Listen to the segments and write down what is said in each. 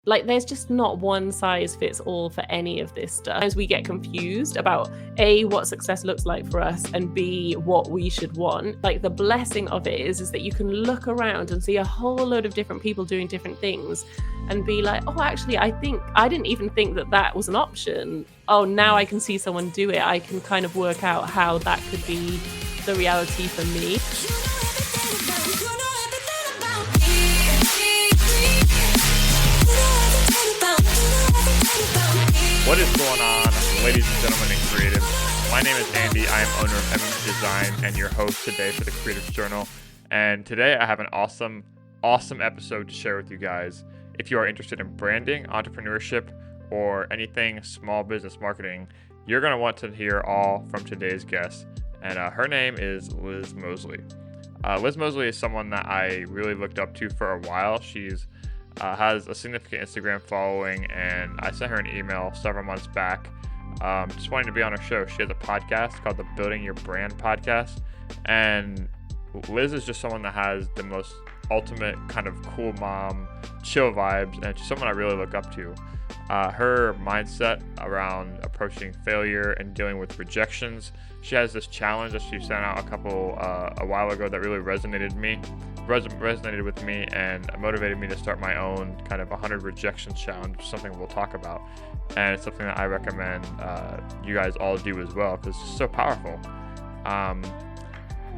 Like, there's just not one size fits all for any of this stuff. As we get confused about A, what success looks like for us, and B, what we should want. Like, the blessing of it is that you can look around and see a whole load of different people doing different things and be like, oh, actually, I didn't even think that was an option. Oh, now I can see someone do it. I can kind of work out how that could be the reality for me. What is going on, ladies and gentlemen and creatives? My name is Andy. I am owner of MMG Design and your host today for the Creative Journal. And today I have an awesome episode to share with you guys. If you are interested in branding, entrepreneurship, or anything small business marketing, you're going to want to hear all from today's guest. And her name is Liz Mosley. Liz Mosley is someone that I really looked up to for a while. She's has a significant Instagram following, and I sent her an email several months back just wanting to be on her show. She has a podcast called the Building Your Brand podcast, and Liz is just someone that has the most ultimate kind of cool mom, chill vibes, and she's someone I really look up to. Her mindset around approaching failure and dealing with rejections. She has this challenge that she sent out a while ago that really resonated with me and motivated me to start my own kind of 100 rejection challenge, something we'll talk about. And it's something that I recommend you guys all do as well, because it's so powerful.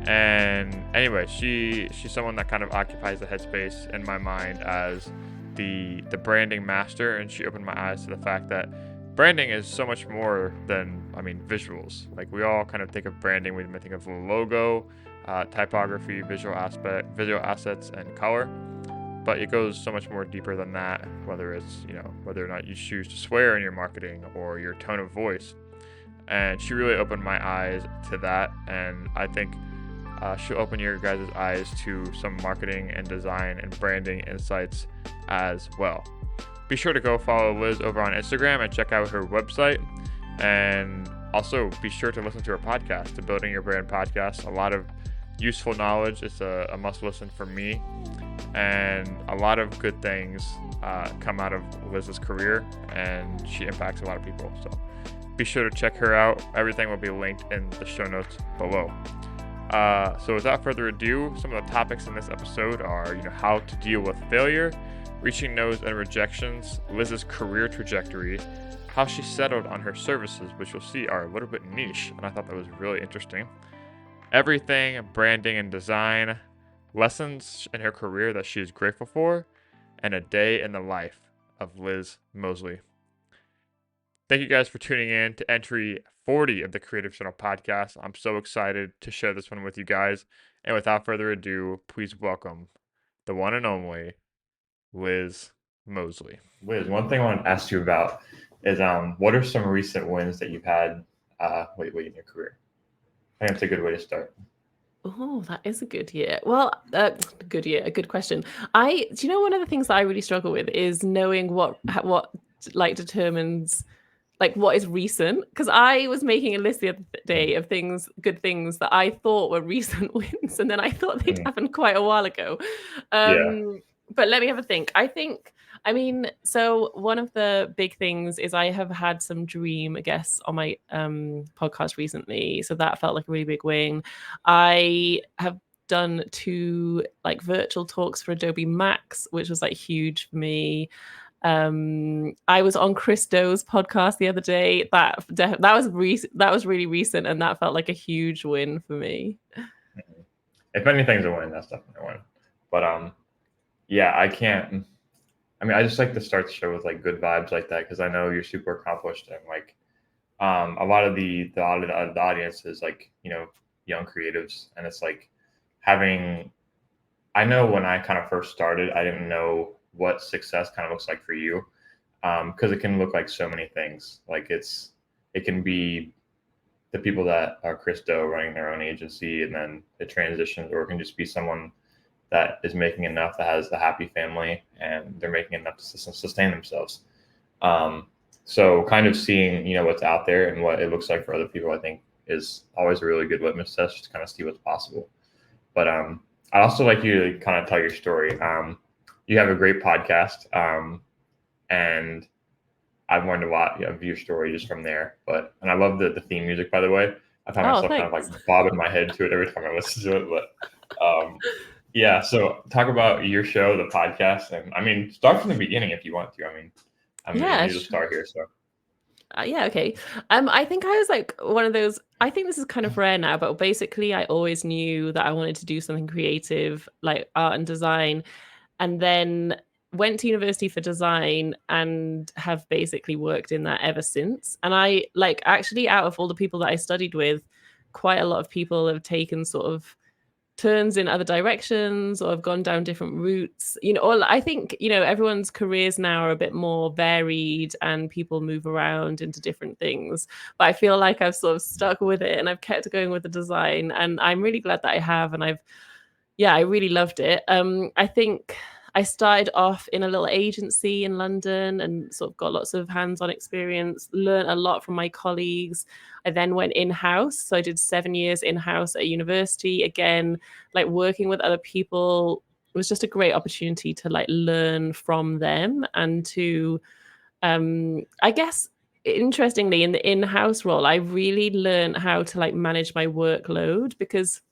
And anyway, she's someone that kind of occupies the headspace in my mind as the branding master, and she opened my eyes to the fact that branding is so much more than, visuals. Like, we all kind of think of branding, we think of logo, typography, visual assets, and color, but it goes so much more deeper than that, whether it's, whether or not you choose to swear in your marketing or your tone of voice. And she really opened my eyes to that, and I think she'll open your guys' eyes to some marketing and design and branding insights as well. Be sure to go follow Liz over on Instagram and check out her website. And also be sure to listen to her podcast, the Building Your Brand podcast. A lot of useful knowledge. It's a must listen for me. And a lot of good things come out of Liz's career, and she impacts a lot of people. So be sure to check her out. Everything will be linked in the show notes below. So without further ado, some of the topics in this episode are, how to deal with failure, reaching no's and rejections, Liz's career trajectory, how she settled on her services, which you'll see are a little bit niche, and I thought that was really interesting, everything, branding and design, lessons in her career that she is grateful for, and a day in the life of Liz Mosley. Thank you guys for tuning in to entry 40 of the Creative Journal podcast. I'm so excited to share this one with you guys. And without further ado, please welcome the one and only Liz Mosley. Liz, one thing I want to ask you about is what are some recent wins that you've had lately in your career? I think that's a good way to start. Oh, that is a good year. Well, a good question. One of the things that I really struggle with is knowing what determines what is recent, because I was making a list the other day of good things that I thought were recent wins, and then I thought they'd happened quite a while ago. But let me have a think. So one of the big things is I have had some dream guests on my podcast recently, so that felt like a really big win. I have done 2 virtual talks for Adobe Max, which was huge for me. I was on Chris Doe's podcast the other day. That was really recent, and that felt like a huge win for me. If anything's a win, that's definitely a win. But I just like to start the show with good vibes like that, because I know you're super accomplished, and a lot of the audience is young creatives, and it's I know when I kind of first started, I didn't know what success kind of looks like for you, because it can look like so many things. It can be the people that are Chris Doe running their own agency, and then it transitions, or it can just be someone that is making enough, that has a happy family, and they're making enough to sustain themselves. So kind of seeing, what's out there and what it looks like for other people, I think is always a really good litmus test, just to kind of see what's possible. But I'd also like you to kind of tell your story. You have a great podcast. and I've learned a lot of your story just from there. And I love the theme music, by the way. I find myself kind of like bobbing my head to it every time I listen to it. But yeah, so talk about your show, the podcast, and I mean, start from the beginning if you want to. I mean, Yeah, you'll start here. So yeah, okay. I think I was like one of those. I think this is kind of rare now, but basically, I always knew that I wanted to do something creative, like art and design, and then went to university for design and have basically worked in that ever since. And I like actually, out of all the people that I studied with, quite a lot of people have taken sort of turns in other directions or have gone down different routes, or I think, everyone's careers now are a bit more varied and people move around into different things, but I feel like I've sort of stuck with it and I've kept going with the design, and I'm really glad that I have, and I really loved it. I think I started off in a little agency in London and sort of got lots of hands-on experience, learned a lot from my colleagues. I then went in-house. So I did 7 years in-house at university. Again, like working with other people was just a great opportunity to like learn from them and to, I guess, interestingly, in the in-house role, I really learned how to like manage my workload, because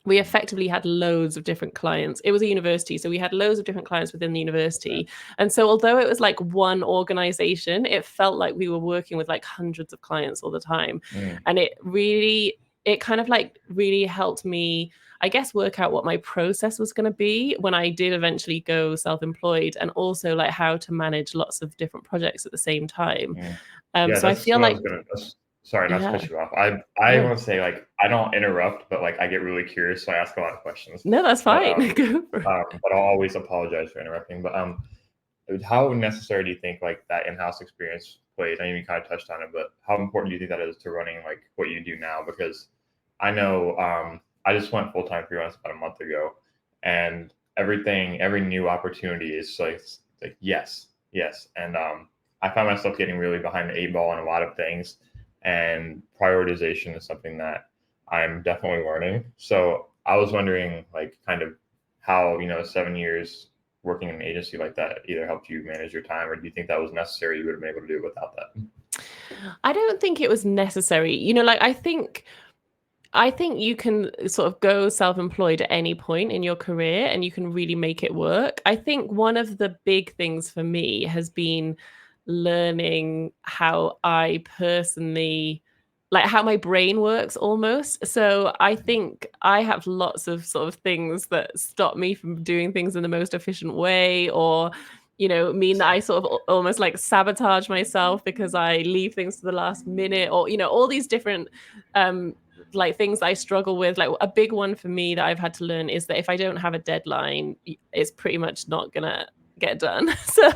we effectively had loads of different clients. It was a university, so we had loads of different clients within the university. And so although it was like one organization, it felt like we were working with like hundreds of clients all the time. And it kind of like really helped me, I guess, work out what my process was going to be when I did eventually go self-employed, and also like how to manage lots of different projects at the same time. So I feel like, sorry, not to cut you off. I want to say, like, I don't interrupt, but like I get really curious, so I ask a lot of questions. No, that's fine. But I'll always apologize for interrupting. But how necessary do you think like that in-house experience played? I mean, you kind of touched on it, but how important do you think that is to running like what you do now? Because I know I just went full-time freelance about a month ago, and every new opportunity is like yes, and I find myself getting really behind the 8 ball on a lot of things. And prioritization is something that I'm definitely learning. So I was wondering, like, kind of how 7 years working in an agency like that either helped you manage your time, or do you think that was necessary? You would have been able to do it without that? I don't think it was necessary. Like I think you can sort of go self-employed at any point in your career and you can really make it work. I think one of the big things for me has been learning how I personally, like how my brain works almost. So I think I have lots of sort of things that stop me from doing things in the most efficient way, or mean that I sort of almost like sabotage myself because I leave things to the last minute, or all these different like things I struggle with. Like a big one for me that I've had to learn is that if I don't have a deadline, it's pretty much not gonna get done. So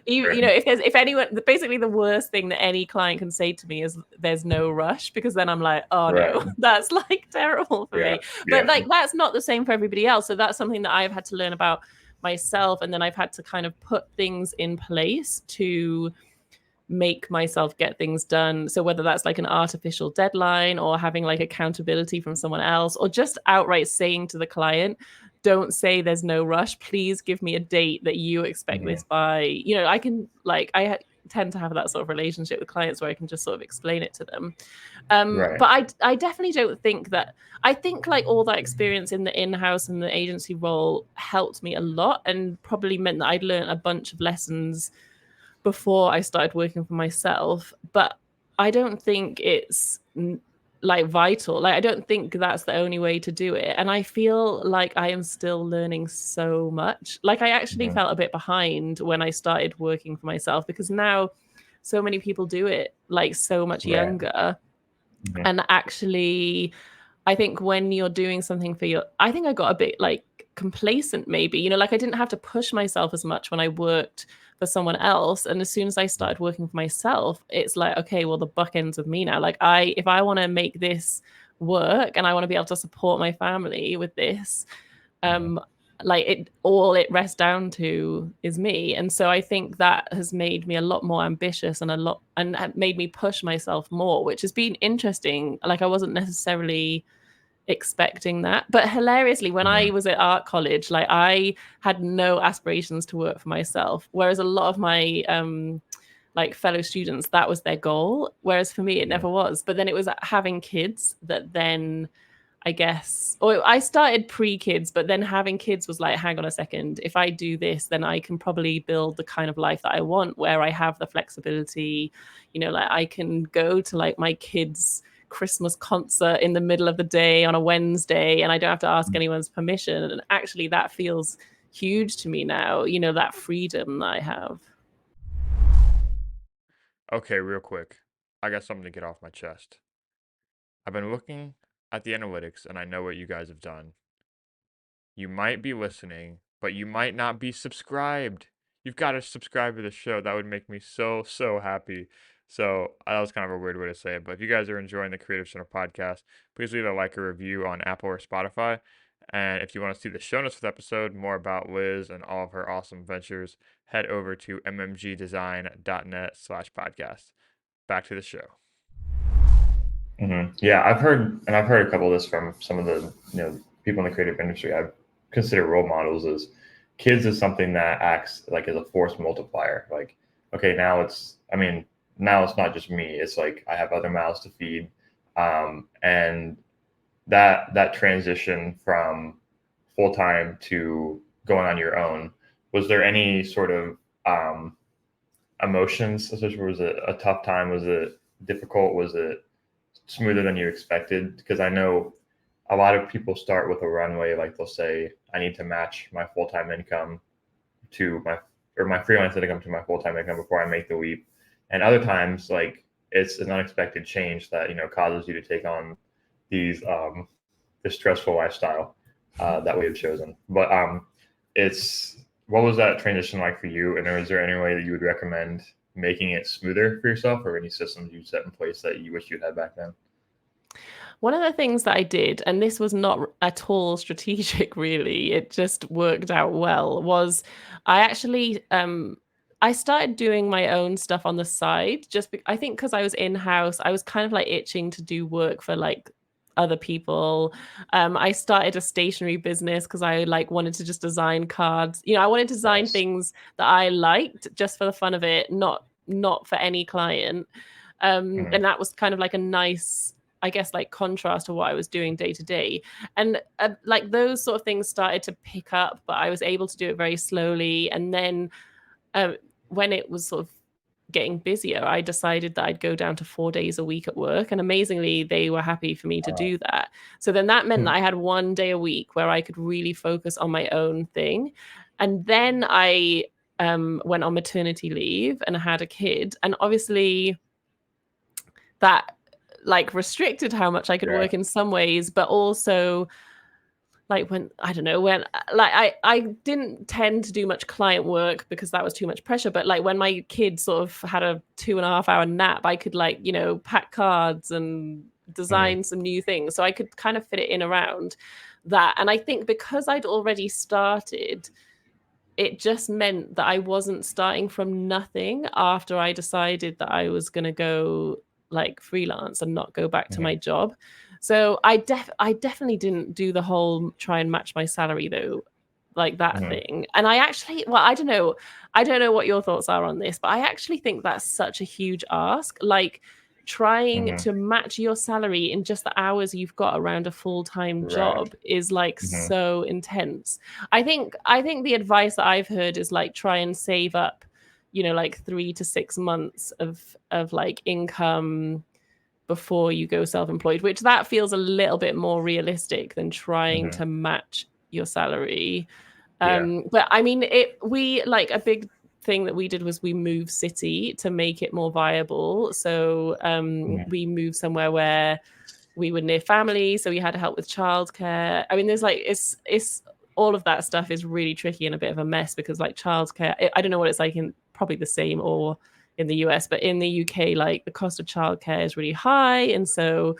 if anyone, basically the worst thing that any client can say to me is there's no rush, because then I'm like, oh no, that's like terrible for me. But like that's not the same for everybody else. So that's something that I've had to learn about myself, and then I've had to kind of put things in place to make myself get things done. So whether that's like an artificial deadline, or having like accountability from someone else, or just outright saying to the client, don't say there's no rush, please give me a date that you expect this by. I can like tend to have that sort of relationship with clients where I can just sort of explain it to them. But I definitely don't think that, I think like all that experience in the in-house and the agency role helped me a lot, and probably meant that I'd learned a bunch of lessons before I started working for myself. But I don't think it's like vital. Like I don't think that's the only way to do it. And I feel like I am still learning so much. Like I actually felt a bit behind when I started working for myself, because now so many people do it like so much younger. And actually, I think when you're doing something for I think I got a bit like complacent maybe, like I didn't have to push myself as much when I worked for someone else. And as soon as I started working for myself, it's like, okay, well, the buck ends with me now. Like if I want to make this work and I want to be able to support my family with this, like it rests down to is me. And so I think that has made me a lot more ambitious and made me push myself more, which has been interesting. Like I wasn't necessarily expecting that. But hilariously, when I was at art college, like I had no aspirations to work for myself, whereas a lot of my like fellow students, that was their goal, whereas for me it never was. But then it was having kids that then, I guess, or I started pre-kids, but then having kids was like, hang on a second, if I do this, then I can probably build the kind of life that I want, where I have the flexibility, you know, like I can go to like my kids' Christmas concert in the middle of the day on a Wednesday and I don't have to ask anyone's permission. And actually that feels huge to me now, you know, that freedom that I have. Okay, real quick. I got something to get off my chest. I've been looking at the analytics and I know what you guys have done. You might be listening, but you might not be subscribed. You've got to subscribe to the show. That would make me so, so happy. So that was kind of a weird way to say it. But if you guys are enjoying the Creative Center podcast, please leave a like or review on Apple or Spotify. And if you want to see the show notes for the episode, more about Liz and all of her awesome ventures, head over to mmgdesign.net/podcast. Back to the show. Yeah, I've heard a couple of this from some of the people in the creative industry. I consider role models as kids is something that acts like as a force multiplier. Like, okay, now it's not just me. It's like I have other mouths to feed, and that transition from full time to going on your own. Was there any sort of emotions? Was it a tough time? Was it difficult? Was it smoother than you expected? Because I know a lot of people start with a runway, like they'll say, I need to match my full-time income to my freelance income to my full-time income before I make the leap. And other times, like it's an unexpected change that causes you to take on these this stressful lifestyle that we have chosen. But what was that transition like for you? And is there any way that you would recommend making it smoother for yourself, or any systems you set in place that you wish you'd had back then? One of the things that I did, and this was not at all strategic, really, it just worked out well, was I actually I started doing my own stuff on the side. I think because I was in-house, I was kind of like itching to do work for like other people. I started a stationery business because I like wanted to just design cards. I wanted to design things that I liked just for the fun of it, not for any client. And that was kind of like a nice, I guess, like contrast to what I was doing day to day. And like those sort of things started to pick up, but I was able to do it very slowly. And then when it was sort of getting busier, I decided that I'd go down to 4 days a week at work. And amazingly, they were happy for me to do that. So then that meant that I had 1 day a week where I could really focus on my own thing. And then I went on maternity leave and I had a kid. And obviously that like restricted how much I could work in some ways, but also like when I didn't tend to do much client work because that was too much pressure. But like when my kid sort of had a 2.5 hour nap, I could like, pack cards and design some new things. So I could kind of fit it in around that. And I think because I'd already started, it just meant that I wasn't starting from nothing after I decided that I was going to go like freelance and not go back to my job. So I definitely didn't do the whole try and match my salary though, like that thing. And I actually, well, I don't know what your thoughts are on this, but I actually think that's such a huge ask. Like trying to match your salary in just the hours you've got around a full-time job is like so intense. I think the advice that I've heard is like try and save up, like 3 to 6 months of like income before you go self-employed, which that feels a little bit more realistic than trying to match your salary. But I mean, we like a big thing that we did was we moved city to make it more viable. So we moved somewhere where we were near family, so we had to help with childcare. I mean, there's like it's all of that stuff is really tricky and a bit of a mess because like childcare, I don't know what it's like in probably the same or in the US, but in the UK, like the cost of childcare is really high. And so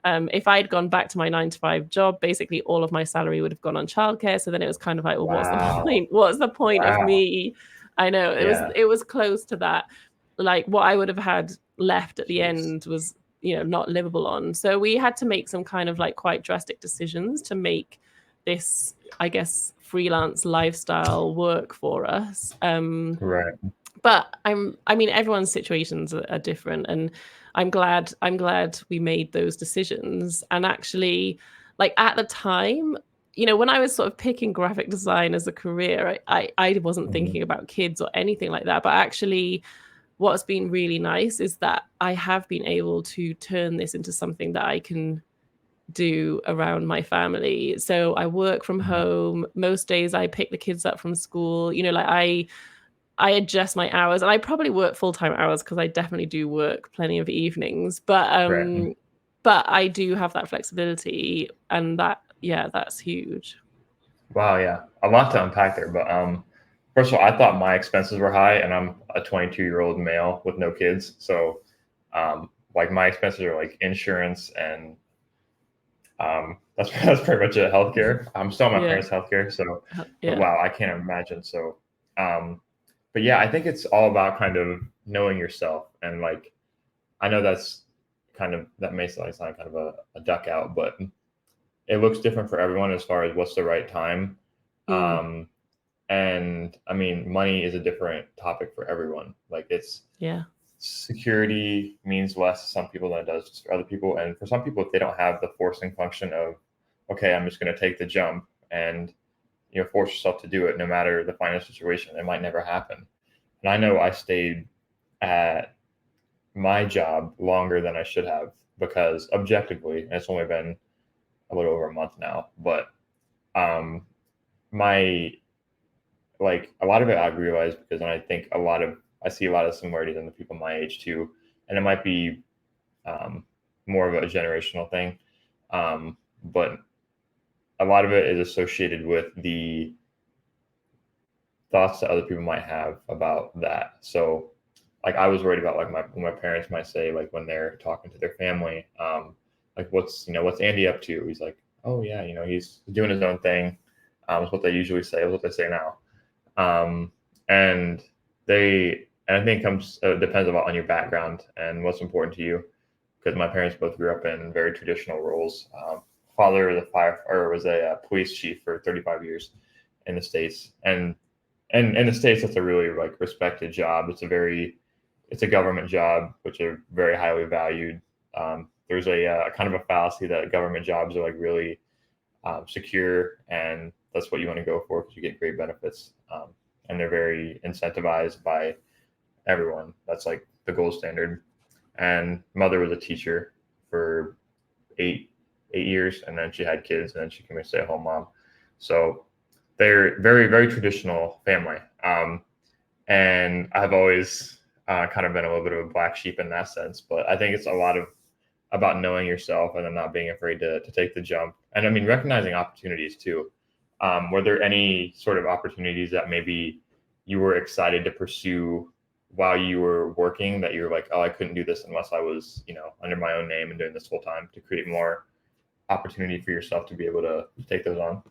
if I'd gone back to my 9-to-5 job, basically all of my salary would have gone on childcare. So then it was kind of like, well, what's the point? What's the point of me? I know it was close to that. Like what I would have had left at the end was not livable on. So we had to make some kind of like quite drastic decisions to make this, I guess, freelance lifestyle work for us. Right. But I mean, everyone's situations are different, and I'm glad we made those decisions. And actually, like at the time, when I was sort of picking graphic design as a career, I wasn't thinking about kids or anything like that. But actually, what's been really nice is that I have been able to turn this into something that I can do around my family. So I work from home. Most days I pick the kids up from school. Like I adjust my hours, and I probably work full-time hours because I definitely do work plenty of evenings. But I do have that flexibility, and that's huge. Wow, yeah, a lot to unpack there. But first of all, I thought my expenses were high, and I'm a 22-year-old male with no kids, so like my expenses are like insurance and that's pretty much it. Healthcare. I'm still on my parents' healthcare, so but wow, I can't imagine. So, but yeah, I think it's all about kind of knowing yourself, and like I know that may sound kind of a duck out, but it looks different for everyone as far as what's the right time. And I mean, money is a different topic for everyone. Like security means less to some people than it does for other people. And for some people, if they don't have the forcing function of, okay, I'm just going to take the jump and, force yourself to do it, no matter the financial situation, it might never happen. And I know I stayed at my job longer than I should have because objectively, and it's only been a little over a month now, but like a lot of it I've realized because I think I see a lot of similarities in the people my age too, and it might be more of a generational thing, but a lot of it is associated with the thoughts that other people might have about that. So, like I was worried about like my parents might say like when they're talking to their family, like what's Andy up to? He's like, oh yeah, he's doing his own thing. Is what they usually say. Is what they say now. And I think it depends a lot on your background and what's important to you. Because my parents both grew up in very traditional roles. Father was a police chief for 35 years in the States, and in the States that's a really like respected job. It's a government job, which are very highly valued. There's a kind of a fallacy that government jobs are like really secure, and that's what you want to go for because you get great benefits, and they're very incentivized by everyone. That's like the gold standard. And mother was a teacher for eight years, and then she had kids, and then she became a stay-at-home mom. So they're very, very traditional family. And I've always kind of been a little bit of a black sheep in that sense. But I think it's a lot about knowing yourself and then not being afraid to take the jump. And I mean, recognizing opportunities too. Were there any sort of opportunities that maybe you were excited to pursue while you were working that you're like, oh, I couldn't do this unless I was, under my own name and doing this full time, to create more opportunity for yourself to be able to take those on?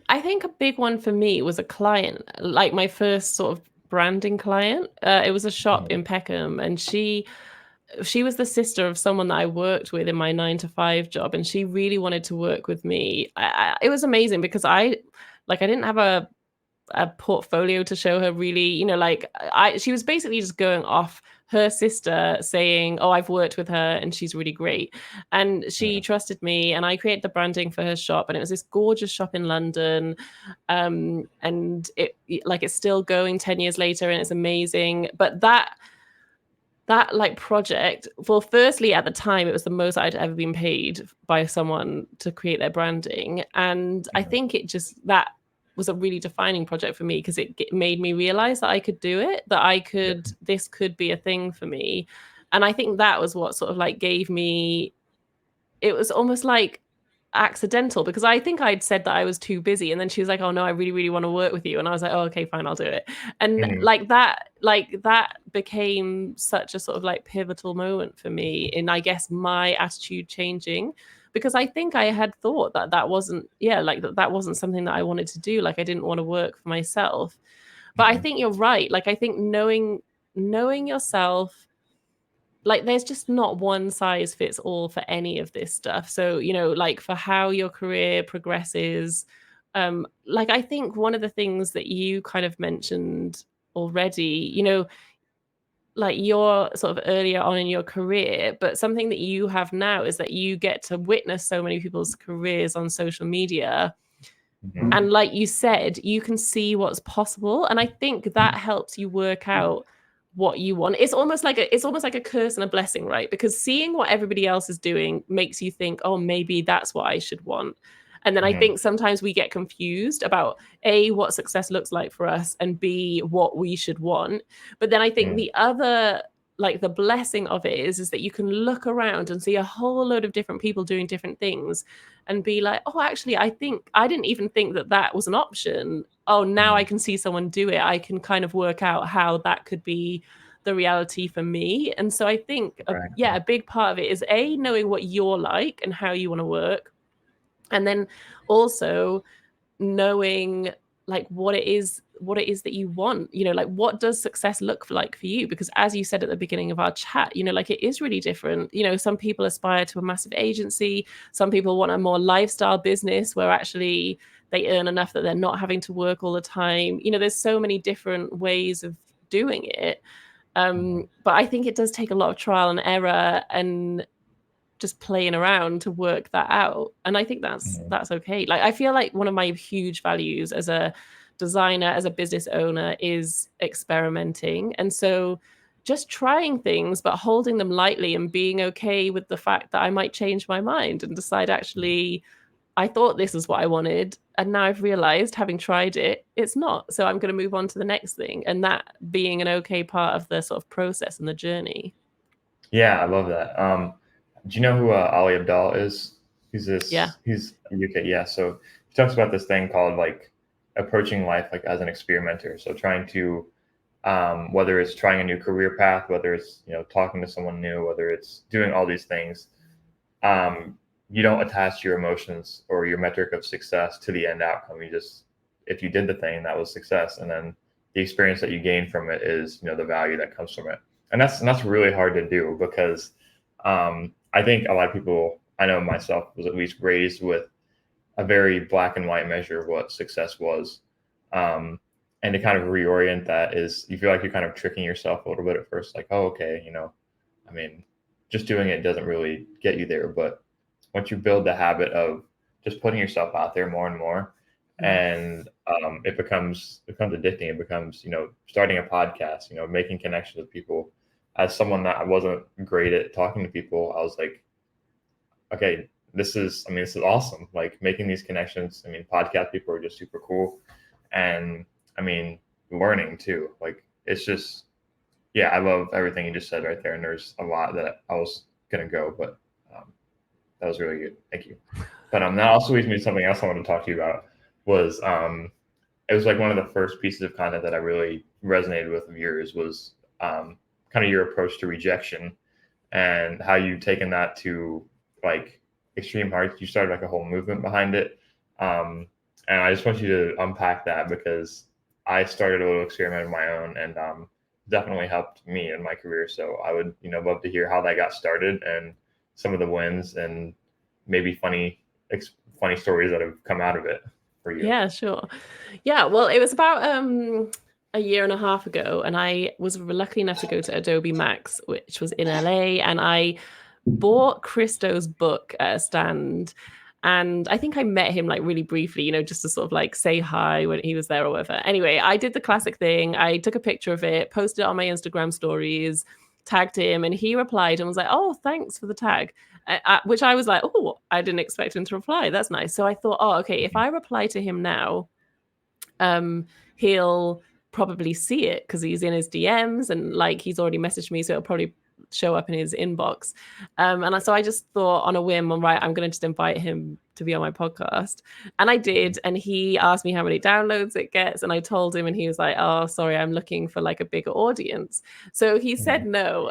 I think a big one for me was a client, like my first sort of branding client. It was a shop in Peckham, and she was the sister of someone that I worked with in my 9-to-5 job, and she really wanted to work with me. It was amazing because I didn't have a portfolio to show her really, she was basically just going off her sister saying, oh, I've worked with her and she's really great. And she trusted me, and I created the branding for her shop, and it was this gorgeous shop in London. And it's still going 10 years later, and it's amazing. But that like project, well, firstly, at the time, it was the most I'd ever been paid by someone to create their branding. And I think that was a really defining project for me because it made me realize that I could do it, that this could be a thing for me. And I think that was what sort of like gave me, it was almost like accidental, because I think I'd said that I was too busy, and then she was like, oh no, I really, really want to work with you. And I was like, oh, okay, fine, I'll do it. And that became such a sort of like pivotal moment for me in, I guess, my attitude changing, because I think I had thought that wasn't something that I wanted to do. Like I didn't want to work for myself. But I think you're right. Like I think knowing yourself, like there's just not one size fits all for any of this stuff. So, you know, like for how your career progresses, like I think one of the things that you kind of mentioned already, you know, like you're sort of earlier on in your career, but something that you have now is that you get to witness so many people's careers on social media. Mm-hmm. And like you said, you can see what's possible. And I think that helps you work out what you want. It's almost like a curse and a blessing, right? Because seeing what everybody else is doing makes you think, oh, maybe that's what I should want. And then I think sometimes we get confused about A, what success looks like for us, and B, what we should want. But then I think the other, like the blessing of it is that you can look around and see a whole load of different people doing different things and be like, oh, actually, I think I didn't even think that that was an option. Oh, now I can see someone do it. I can kind of work out how that could be the reality for me. And so I think, a big part of it is A, knowing what you're like and how you want to work. And then also knowing like what it is that you want, you know, like what does success look like for you? Because as you said at the beginning of our chat, you know, like it is really different. You know, some people aspire to a massive agency, some people want a more lifestyle business where actually they earn enough that they're not having to work all the time. You know, there's so many different ways of doing it. But I think it does take a lot of trial and error and just playing around to work that out. And I think that's okay. Like I feel like one of my huge values as a designer, as a business owner, is experimenting. And so just trying things but holding them lightly and being okay with the fact that I might change my mind and decide, actually, I thought this is what I wanted, and now I've realized, having tried it, it's not. So I'm going to move on to the next thing, and that being an okay part of the sort of process and the journey. Yeah, I love that. Do you know who Ali Abdaal is? He's UK. Yeah. So he talks about this thing called like approaching life like as an experimenter. So trying to, whether it's trying a new career path, whether it's, you know, talking to someone new, whether it's doing all these things, you don't attach your emotions or your metric of success to the end outcome. You just, if you did the thing, that was success, and then the experience that you gain from it is, you know, the value that comes from it. And that's really hard to do because I think a lot of people, I know myself, was at least raised with a very black and white measure of what success was. And to kind of reorient that is, you feel like you're kind of tricking yourself a little bit at first, like, oh, okay, you know, I mean, just doing it doesn't really get you there. But once you build the habit of just putting yourself out there more and more, and it becomes addicting. It becomes, you know, starting a podcast, you know, making connections with people. As someone that wasn't great at talking to people, I was like, okay, this is awesome. Like making these connections. I mean, podcast people are just super cool. And I mean, learning too. Like it's just, yeah, I love everything you just said right there. And there's a lot that I was going to go, but that was really good. Thank you. But that also leads me to something else I wanted to talk to you about was, it was like one of the first pieces of content that I really resonated with of yours was kind of your approach to rejection and how you've taken that to like extreme heights. You started like a whole movement behind it. And I just want you to unpack that because I started a little experiment of my own and definitely helped me in my career. So I would, you know, love to hear how that got started and some of the wins and maybe funny stories that have come out of it for you. Yeah, sure. Yeah, well, it was about a year and a half ago, and I was lucky enough to go to Adobe Max, which was in LA, and I bought Christo's book at a stand. And I think I met him like really briefly, you know, just to sort of like say hi when he was there or whatever. Anyway, I did the classic thing. I took a picture of it, posted it on my Instagram stories, tagged him, and he replied and was like, oh, thanks for the tag. Which I was like, oh, I didn't expect him to reply. That's nice. So I thought, oh, okay, if I reply to him now, he'll probably see it because he's in his DMs and like he's already messaged me. So it'll probably show up in his inbox. So I just thought on a whim, right, I'm going to just invite him to be on my podcast. And I did. And he asked me how many downloads it gets. And I told him, and he was like, oh, sorry, I'm looking for like a bigger audience. So he said no.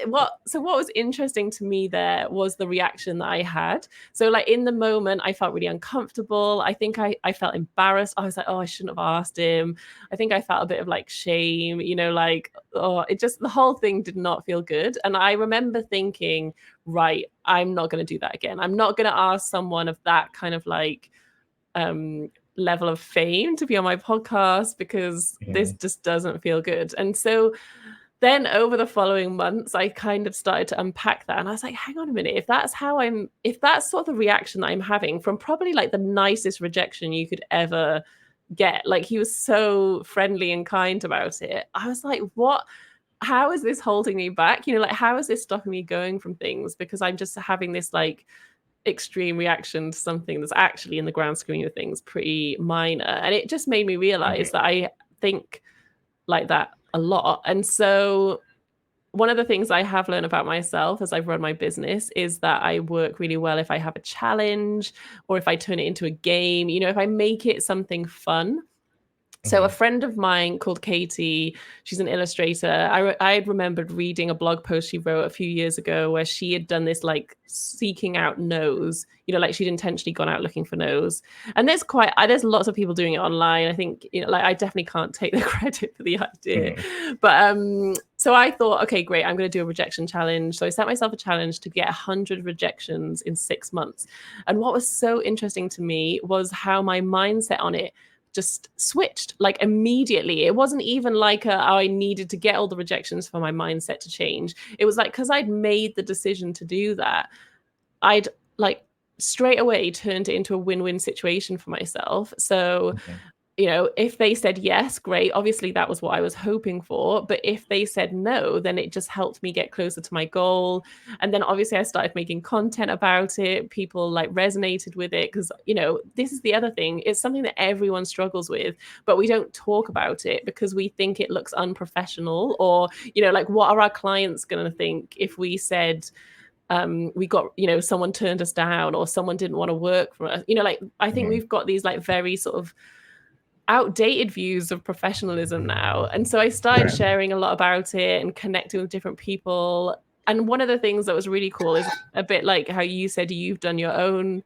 What was interesting to me there was the reaction that I had. So like in the moment, I felt really uncomfortable. I think I felt embarrassed. I was like, oh, I shouldn't have asked him. I think I felt a bit of like shame, like, oh, it just, the whole thing did not feel good. And I remember thinking, right, I'm not going to do that again. I'm not going to ask someone of that kind of like level of fame to be on my podcast, because this just doesn't feel good. And so then over the following months, I kind of started to unpack that. And I was like, hang on a minute, if that's sort of the reaction that I'm having from probably like the nicest rejection you could ever get, like he was so friendly and kind about it. I was like, how is this holding me back? Like, how is this stopping me going from things? Because I'm just having this like extreme reaction to something that's actually in the grand scheme of things pretty minor. And it just made me realize that I think like that a lot. And so one of the things I have learned about myself as I've run my business is that I work really well if I have a challenge, or if I turn it into a game, if I make it something fun. So a friend of mine called Katie, she's an illustrator. I had remembered reading a blog post she wrote a few years ago where she had done this like seeking out no's, like she'd intentionally gone out looking for no's. And there's lots of people doing it online. I think, like I definitely can't take the credit for the idea. But so I thought, okay, great, I'm going to do a rejection challenge. So I set myself a challenge to get 100 rejections in 6 months. And what was so interesting to me was how my mindset on it just switched like immediately. It wasn't even like I needed to get all the rejections for my mindset to change. It was like, because I'd made the decision to do that, I'd like straight away turned it into a win-win situation for myself. So if they said yes, great. Obviously, that was what I was hoping for. But if they said no, then it just helped me get closer to my goal. And then obviously I started making content about it. People like resonated with it because, this is the other thing. It's something that everyone struggles with, but we don't talk about it because we think it looks unprofessional, or, like what are our clients going to think if we said, we got, someone turned us down or someone didn't want to work for us. Like, I think we've got these like very sort of outdated views of professionalism now. And so I started sharing a lot about it and connecting with different people. And one of the things that was really cool is a bit like how you said you've done your own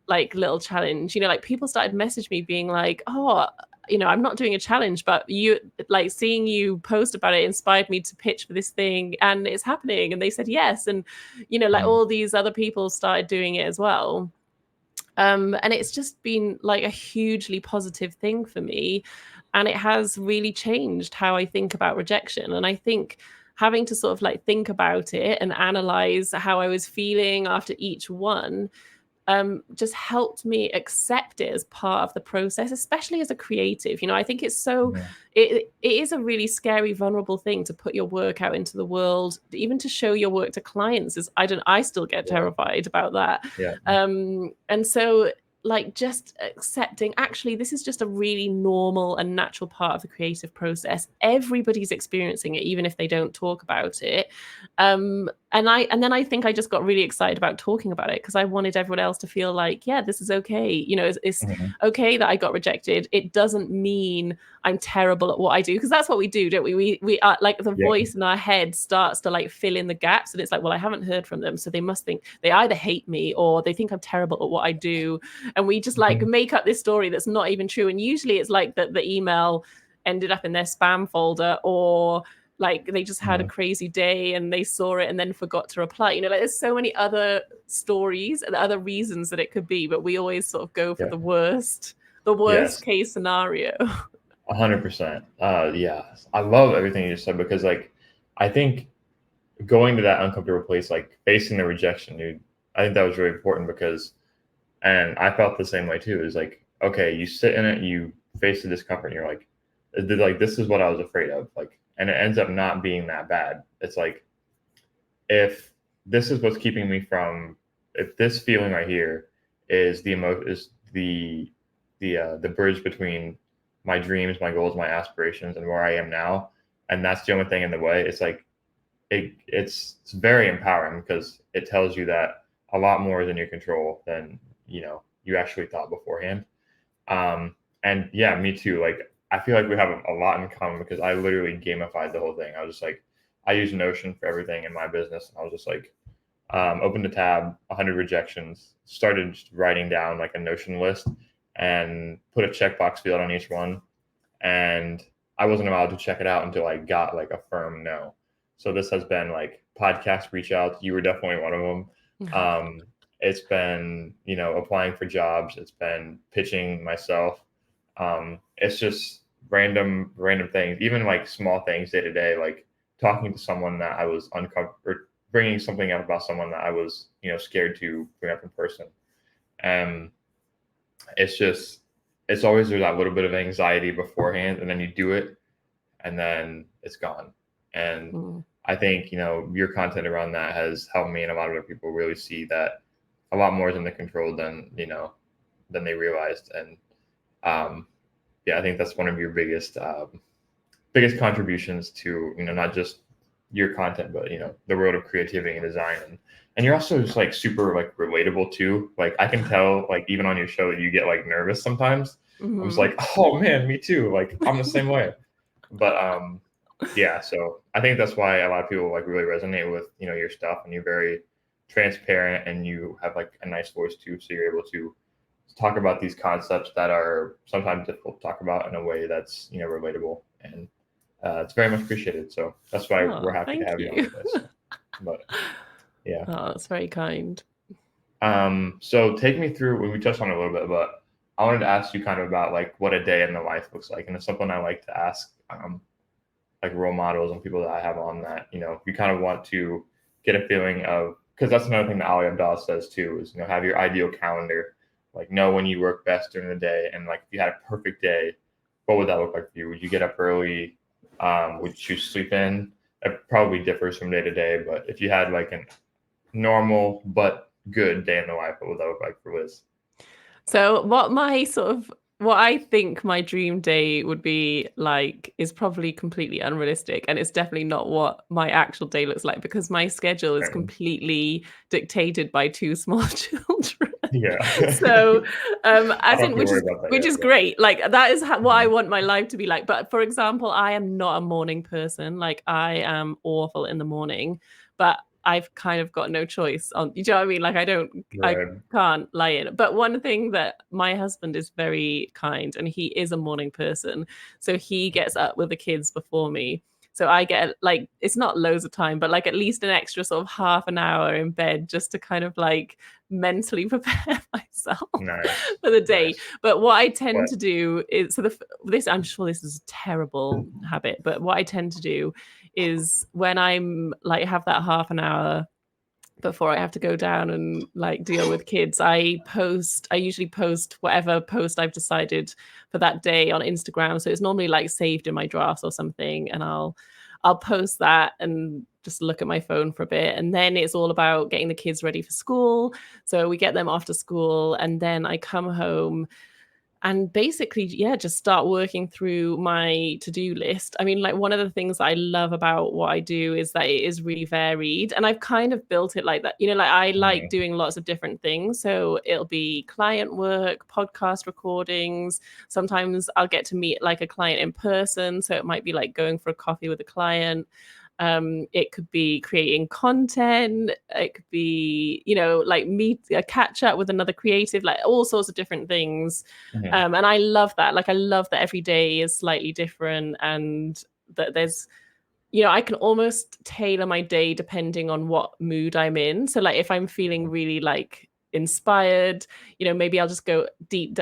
like little challenge. Like people started messaging me being like, oh, I'm not doing a challenge, but you like seeing you post about it inspired me to pitch for this thing and it's happening. And they said yes. And, like all these other people started doing it as well. And it's just been like a hugely positive thing for me. And it has really changed how I think about rejection. And I think having to sort of like think about it and analyze how I was feeling after each one just helped me accept it as part of the process, especially as a creative. I think it's so, it is a really scary, vulnerable thing to put your work out into the world, even to show your work to clients I still get terrified about that. And so like just accepting, actually, this is just a really normal and natural part of the creative process. Everybody's experiencing it, even if they don't talk about it. And then I think I just got really excited about talking about it because I wanted everyone else to feel like, yeah, this is okay. It's okay that I got rejected. It doesn't mean I'm terrible at what I do, because that's what we do, don't we? We are like the voice in our head starts to like fill in the gaps, and it's like, well, I haven't heard from them, so they must think they either hate me or they think I'm terrible at what I do, and we just like make up this story that's not even true. And usually it's like that the email ended up in their spam folder, or like they just had a crazy day and they saw it and then forgot to reply. Like there's so many other stories and other reasons that it could be, but we always sort of go for the worst case scenario. 100%. Yeah, I love everything you just said, because like I think going to that uncomfortable place, like facing the rejection, dude, I think that was really important, because, and I felt the same way too. Is like, okay, you sit in it, you face the discomfort, and you're like, this is what I was afraid of, like, and it ends up not being that bad. It's like, if this is what's keeping me from, if this feeling right here is the bridge between my dreams, my goals, my aspirations, and where I am now, and that's the only thing in the way, it's like, it's very empowering, because it tells you that, a lot more is in your control than, you actually thought beforehand. And yeah, me too. Like, I feel like we have a lot in common because I literally gamified the whole thing. I was just like, I use Notion for everything in my business. And I was just like, opened a tab, 100 rejections, started just writing down like a Notion list and put a checkbox field on each one. And I wasn't allowed to check it out until I got like a firm no. So this has been like podcast reach outs. You were definitely one of them. It's been, applying for jobs. It's been pitching myself. It's just random things, even like small things day to day, like talking to someone that I was uncomfortable, bringing something up about someone that I was, scared to bring up in person. And it's always, there's that little bit of anxiety beforehand, and then you do it and then it's gone. And I think, your content around that has helped me and a lot of other people really see that a lot more is in the control than they realized. And I think that's one of your biggest contributions to, not just your content, but the world of creativity and design. And you're also just like super like relatable too. Like, I can tell, like, even on your show that you get like nervous sometimes. I was like, oh man, me too. Like, I'm the same way. But so I think that's why a lot of people like really resonate with your stuff, and you're very transparent and you have like a nice voice too, so you're able to talk about these concepts that are sometimes difficult to talk about in a way that's relatable, and it's very much appreciated. So that's why we're happy to have you on this. But yeah, that's very kind. So take me through, when we touched on it a little bit, but I wanted to ask you kind of about like what a day in the life looks like, and it's something I like to ask like role models and people that I have on that you kind of want to get a feeling of, because that's another thing that Ali Abdallah says too, is have your ideal calendar, like know when you work best during the day, and like if you had a perfect day, what would that look like for you? Would you get up early? Would you sleep in? It probably differs from day to day, but if you had like a normal but good day in the life, what would that look like for Liz? So what I think my dream day would be like is probably completely unrealistic, and it's definitely not what my actual day looks like, because my schedule is completely dictated by two small children. Yeah. So which is great. Like, that is what I want my life to be like. But for example, I am not a morning person. Like, I am awful in the morning, but I've kind of got no choice on, you know what I mean? Like, I can't lie in. But one thing that my husband is very kind, and he is a morning person. So he gets up with the kids before me. So I get like, it's not loads of time, but like at least an extra sort of half an hour in bed just to kind of like mentally prepare myself for the day. Nice. But what I tend to do is, I'm sure this is a terrible habit, but what I tend to do is when I'm like have that half an hour before I have to go down and like deal with kids, I usually post whatever post I've decided for that day on Instagram. So it's normally like saved in my drafts or something, and I'll post that and just look at my phone for a bit. And then it's all about getting the kids ready for school. So we get them off to school, and then I come home and basically, just start working through my to-do list. I mean, like, one of the things that I love about what I do is that it is really varied, and I've kind of built it like that. Like, I like doing lots of different things. So it'll be client work, podcast recordings. Sometimes I'll get to meet like a client in person. So it might be like going for a coffee with a client. It could be creating content. It could be, like a catch up with another creative, like all sorts of different things. And I love that. Like, I love that every day is slightly different, and that there's, I can almost tailor my day depending on what mood I'm in. So like, if I'm feeling really like inspired, maybe I'll just go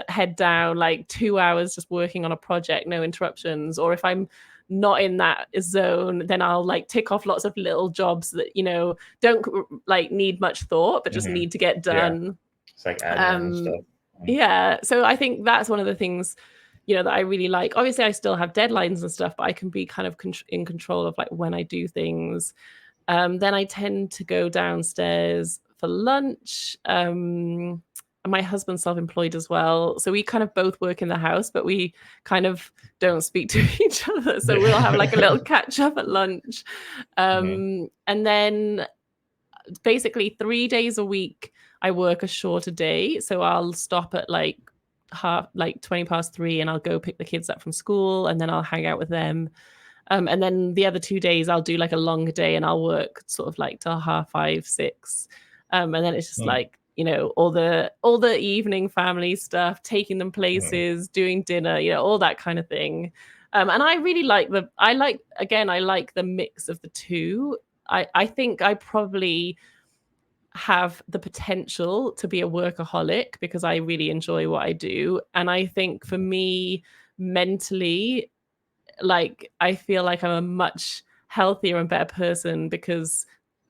head down, like 2 hours just working on a project, no interruptions. Or if I'm not in that zone, then I'll like tick off lots of little jobs that don't like need much thought, but just need to get done. It's like admin and stuff. So I think that's one of the things that I really like. Obviously I still have deadlines and stuff, but I can be kind of in control of like when I do things. Then I tend to go downstairs for lunch. And my husband's self-employed as well. So we kind of both work in the house, but we kind of don't speak to each other. So we'll have like a little catch up at lunch. And then basically 3 days a week I work a shorter day. So I'll stop at like 20 past 3 and I'll go pick the kids up from school and then I'll hang out with them. And then the other 2 days I'll do like a longer day and I'll work sort of like till 5:30, 6. And then it's just like, you know, all the evening family stuff, taking them places, doing dinner, you know, all that kind of thing. And I really like I like the mix of the two. I think I probably have the potential to be a workaholic because I really enjoy what I do. And I think for me, mentally, like I feel like I'm a much healthier and better person because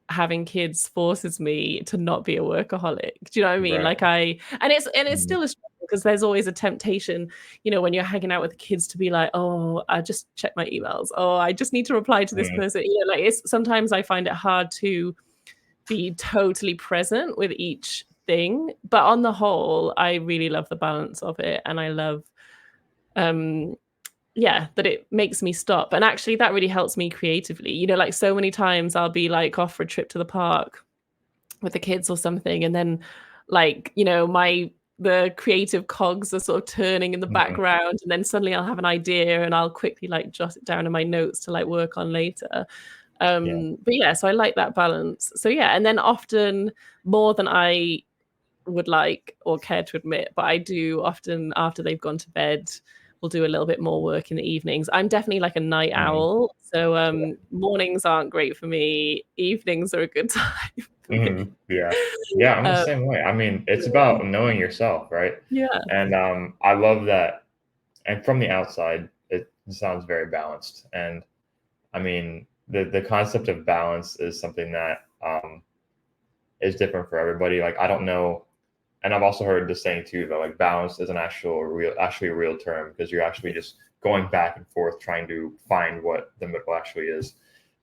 having kids forces me to not be a workaholic. Do you know what I mean? Right. Like it's still a struggle because there's always a temptation, you know, when you're hanging out with the kids to be like, oh, I just check my emails. Oh, I just need to reply to this person. You know, like sometimes I find it hard to be totally present with each thing. But on the whole, I really love the balance of it. And I love that it makes me stop. And actually that really helps me creatively. You know, like so many times I'll be like off for a trip to the park with the kids or something. And then like, you know, the creative cogs are sort of turning in the background. And then suddenly I'll have an idea and I'll quickly like jot it down in my notes to like work on later. But yeah, so I like that balance. So yeah, and then often more than I would like or care to admit, but I do often after they've gone to bed, we'll do a little bit more work in the evenings. I'm definitely like a night owl. So mornings aren't great for me. Evenings are a good time. Yeah, I'm the same way. I mean, it's about knowing yourself, right? Yeah. And I love that. And from the outside, it sounds very balanced. And I mean, the concept of balance is something that is different for everybody. Like, I don't know. And I've also heard the saying too that like balance is actually a real term because you're actually just going back and forth trying to find what the middle actually is.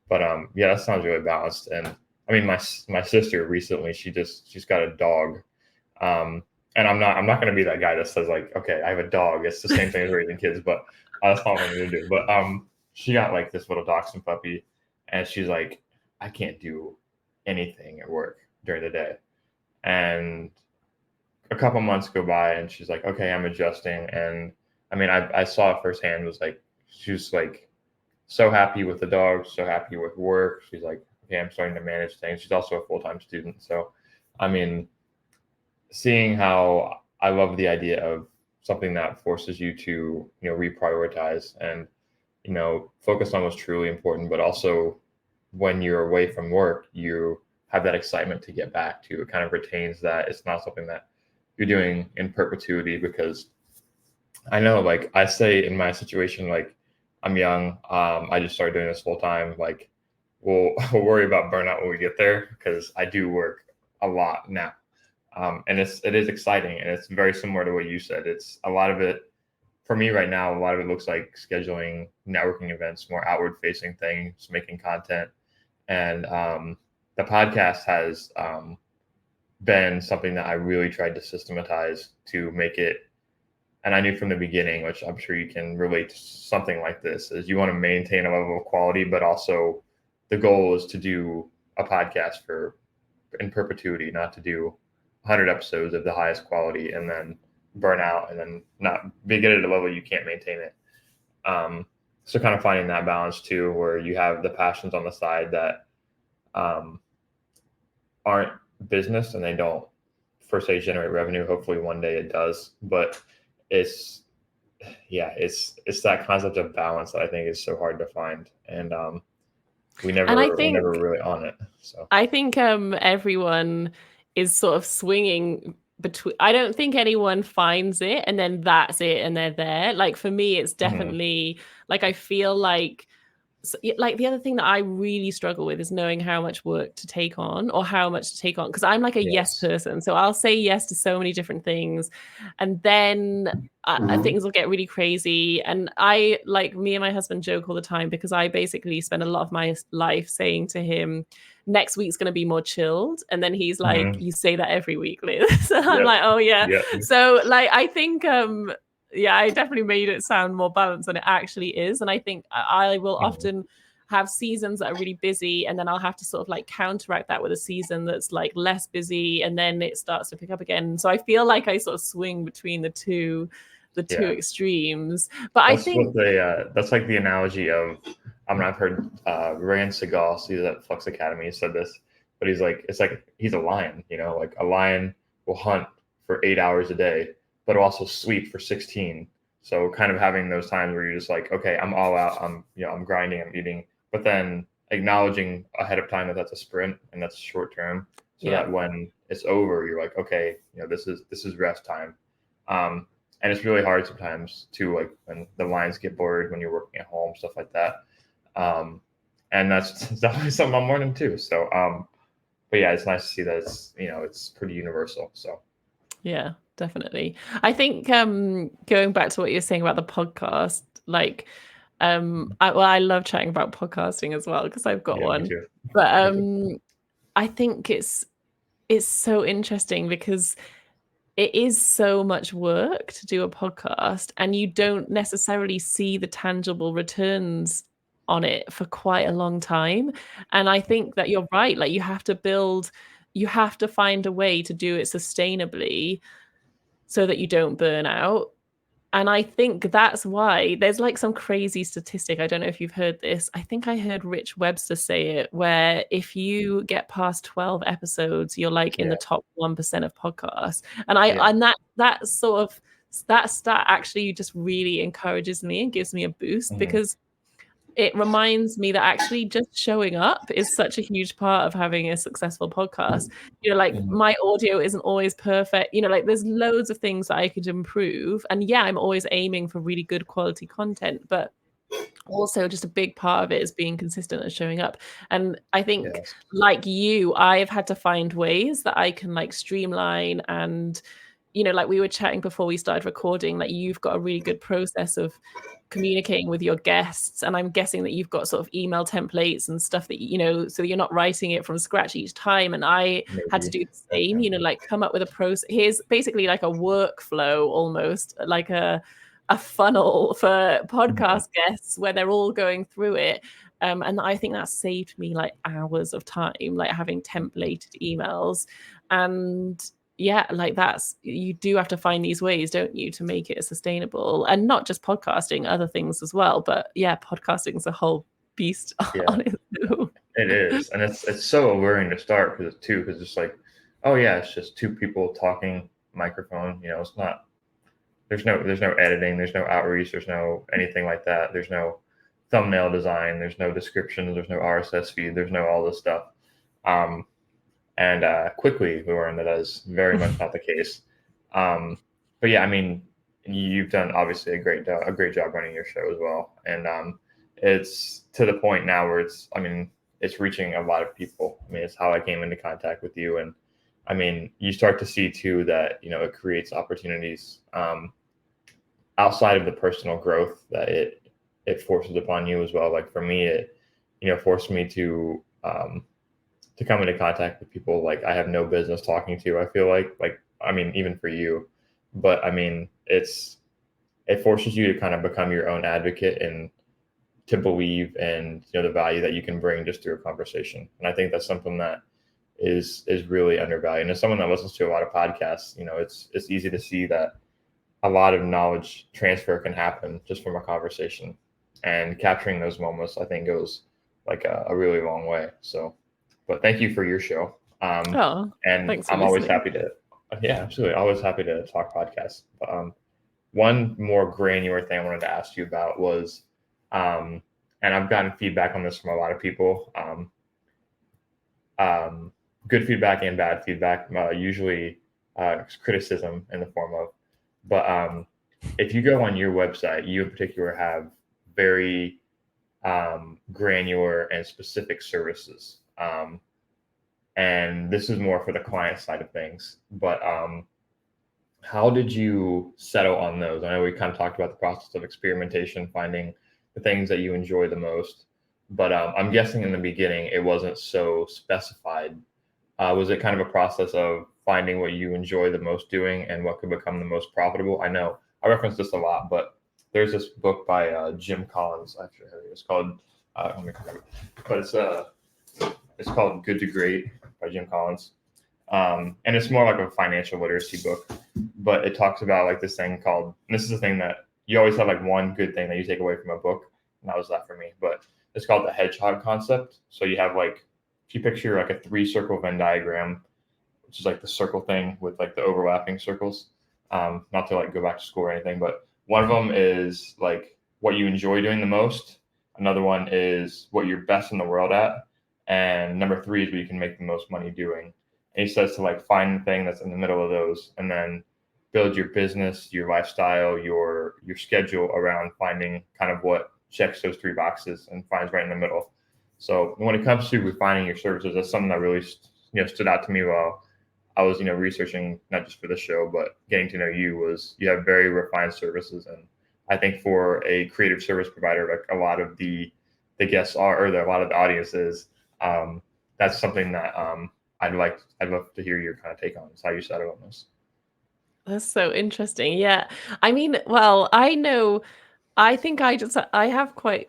But yeah, that sounds really balanced. And I mean, my sister recently, she's got a dog. And I'm not going to be that guy that says like, okay, I have a dog. It's the same thing as raising kids, but that's not what I'm going to do. But she got like this little dachshund puppy, and she's like, I can't do anything at work during the day. And a couple months go by, and she's like, okay, I'm adjusting. And I mean, I saw it firsthand. Was like, she was like so happy with the dog, so happy with work. She's like, okay, I'm starting to manage things. She's also a full-time student. So, I mean, seeing how I love the idea of something that forces you to, you know, reprioritize and, you know, focus on what's truly important, but also when you're away from work, you have that excitement to get back to. It kind of retains that. It's not something that you're doing in perpetuity, because I know, like I say in my situation, like I'm young. I just started doing this full time. Like we'll worry about burnout when we get there, because I do work a lot now. And it is exciting, and it's very similar to what you said. It's a lot of it for me right now. A lot of it looks like scheduling networking events, more outward facing things, making content. And the podcast has been something that I really tried to systematize to make it. And I knew from the beginning, which I'm sure you can relate to something like this, is you want to maintain a level of quality, but also the goal is to do a podcast in perpetuity, not to do 100 episodes of the highest quality and then burn out and then not get at a level you can't maintain it. So kind of finding that balance too, where you have the passions on the side that aren't business and they don't per se generate revenue. Hopefully one day it does, but it's that concept of balance that I think is so hard to find. And we're never really on it. So I think everyone is sort of swinging between. I don't think anyone finds it and then that's it and they're there. Like for me, it's definitely like I feel like the other thing that I really struggle with is knowing how much work to take on or how much to take on, because I'm like a yes person. So I'll say yes to so many different things, and then things will get really crazy. And me and my husband joke all the time, because I basically spend a lot of my life saying to him, next week's going to be more chilled, and then he's like, you say that every week, Liz. So I'm like, oh yeah. So like I think I definitely made it sound more balanced than it actually is. And I think I will often have seasons that are really busy, and then I'll have to sort of like counteract that with a season that's like less busy, and then it starts to pick up again. So I feel like I sort of swing between the two extremes. But I think that's like the analogy of, I've heard Rand Segal, he's at Flux Academy, he said this, but he's like, it's like he's a lion, like a lion will hunt for 8 hours a day, but also sleep for 16. So kind of having those times where you're just like, okay, I'm all out, I'm grinding, I'm eating, but then acknowledging ahead of time that that's a sprint and that's short term, so that when it's over, you're like, okay, this is rest time. And it's really hard sometimes too, like when the lines get bored, when you're working at home, stuff like that. And that's definitely something I'm learning too. So, but yeah, it's nice to see that it's pretty universal. So, yeah, definitely. I think going back to what you're saying about the podcast, like, I love chatting about podcasting as well because I've got one. But I think it's so interesting because it is so much work to do a podcast, and you don't necessarily see the tangible returns on it for quite a long time. And I think that you're right. Like you have to find a way to do it sustainably so that you don't burn out. And I think that's why there's like some crazy statistic. I don't know if you've heard this. I think I heard Rich Webster say it, where if you get past 12 episodes, you're like in the top 1% of podcasts. And that stat actually just really encourages me and gives me a boost because it reminds me that actually just showing up is such a huge part of having a successful podcast. Like my audio isn't always perfect. Like there's loads of things that I could improve. And yeah, I'm always aiming for really good quality content, but also just a big part of it is being consistent and showing up. And I think like you, I've had to find ways that I can like streamline and, like we were chatting before we started recording, like you've got a really good process of communicating with your guests, and I'm guessing that you've got sort of email templates and stuff that so that you're not writing it from scratch each time. And I had to do the same, like come up with a process. Here's basically like a workflow, almost like a funnel for podcast guests where they're all going through it. And I think that saved me like hours of time, like having templated emails. And yeah, like you do have to find these ways, don't you, to make it sustainable, and not just podcasting, other things as well. But yeah, podcasting is a whole beast on it too. It is, and it's so alluring to start because it's like, oh yeah, it's just two people talking, microphone. It's not. There's no editing, there's no outreach, there's no anything like that. There's no thumbnail design, there's no descriptions, there's no RSS feed, there's no all this stuff. And quickly we learned that is very much not the case. But yeah, I mean, you've done obviously a great job running your show as well. And it's to the point now where it's reaching a lot of people. I mean, it's how I came into contact with you. And I mean, you start to see too that, it creates opportunities outside of the personal growth that it forces upon you as well. Like for me, it, forced me to come into contact with people like I have no business talking to. I feel like, I mean, even for you, but I mean, it forces you to kind of become your own advocate and to believe in, the value that you can bring just through a conversation. And I think that's something that is really undervalued. And as someone that listens to a lot of podcasts, it's easy to see that a lot of knowledge transfer can happen just from a conversation, and capturing those moments, I think, goes like a really long way. So, but thank you for your show. And I'm always happy to, absolutely. Always happy to talk podcasts. But one more granular thing I wanted to ask you about was, and I've gotten feedback on this from a lot of people, good feedback and bad feedback, usually criticism in the form of, but if you go on your website, you in particular have very granular and specific services. And this is more for the client side of things, but how did you settle on those? I know we kind of talked about the process of experimentation, finding the things that you enjoy the most, but I'm guessing in the beginning it wasn't so specified. Was it kind of a process of finding what you enjoy the most doing and what could become the most profitable? I know I reference this a lot, but there's this book by Jim Collins, actually, it's called Let me grab it. But it's called Good to Great by Jim Collins. And it's more like a financial literacy book, but it talks about like this thing called, and this is the thing that you always have like one good thing that you take away from a book, and that was that for me. But it's called the hedgehog concept. So you have like, if you picture like a 3-circle Venn diagram, which is like the circle thing with like the overlapping circles. Not to like go back to school or anything, but one of them is like what you enjoy doing the most. Another one is what you're best in the world at. And number 3 is what you can make the most money doing. And he says to like find the thing that's in the middle of those and then build your business, your lifestyle, your schedule around finding kind of what checks those 3 boxes and finds right in the middle. So when it comes to refining your services, that's something that really stood out to me while I was researching, not just for this show, but getting to know you. Was you have very refined services, and I think for a creative service provider, like a lot of the guests are, or a lot of the audiences, that's something that I'd love to hear your kind of take on. Is how you settle on this. That's so interesting. Yeah. I mean, well, I think I have quite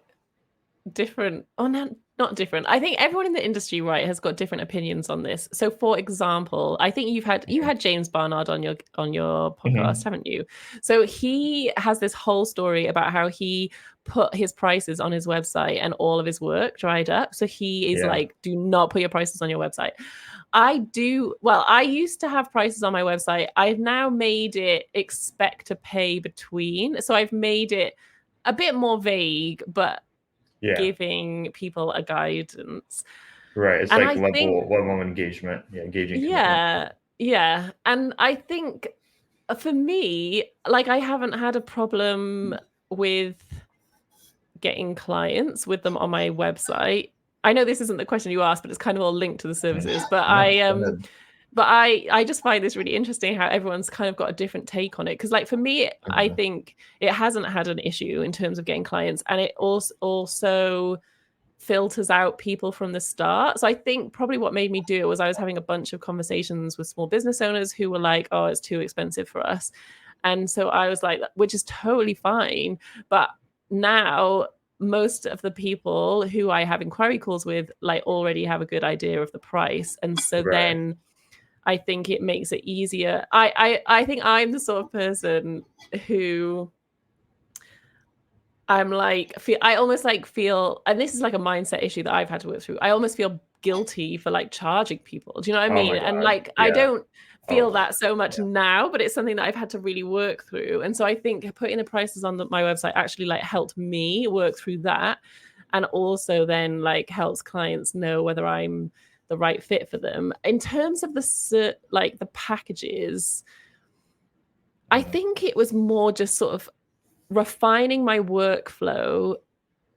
different, not different. I think everyone in the industry, right, has got different opinions on this. So for example, I think you had James Barnard on your podcast, haven't you? So he has this whole story about how he put his prices on his website and all of his work dried up. So he is like, do not put your prices on your website. I used to have prices on my website. I've now made it expect to pay between. So I've made it a bit more vague, but giving people a guidance. Right. It's and like level of engagement. Yeah, engaging. Yeah. And I think for me, like I haven't had a problem with getting clients with them on my website. I know this isn't the question you asked, but it's kind of all linked to the services. But I just find this really interesting how everyone's kind of got a different take on it. Because like for me, I think it hasn't had an issue in terms of getting clients, and it also filters out people from the start. So I think probably what made me do it was I was having a bunch of conversations with small business owners who were like, oh, it's too expensive for us. And so I was like, which is totally fine. But now most of the people who I have inquiry calls with like already have a good idea of the price. And so then I think it makes it easier. I think I'm the sort of person who I'm like, I almost like feel, and this is like a mindset issue that I've had to work through. I almost feel guilty for like charging people. Do you know what I mean? And like, I don't feel that so much now, but it's something that I've had to really work through. And so I think putting the prices on my website actually like helped me work through that. And also then like helps clients know whether I'm the right fit for them. In terms of the packages, I think it was more just sort of refining my workflow,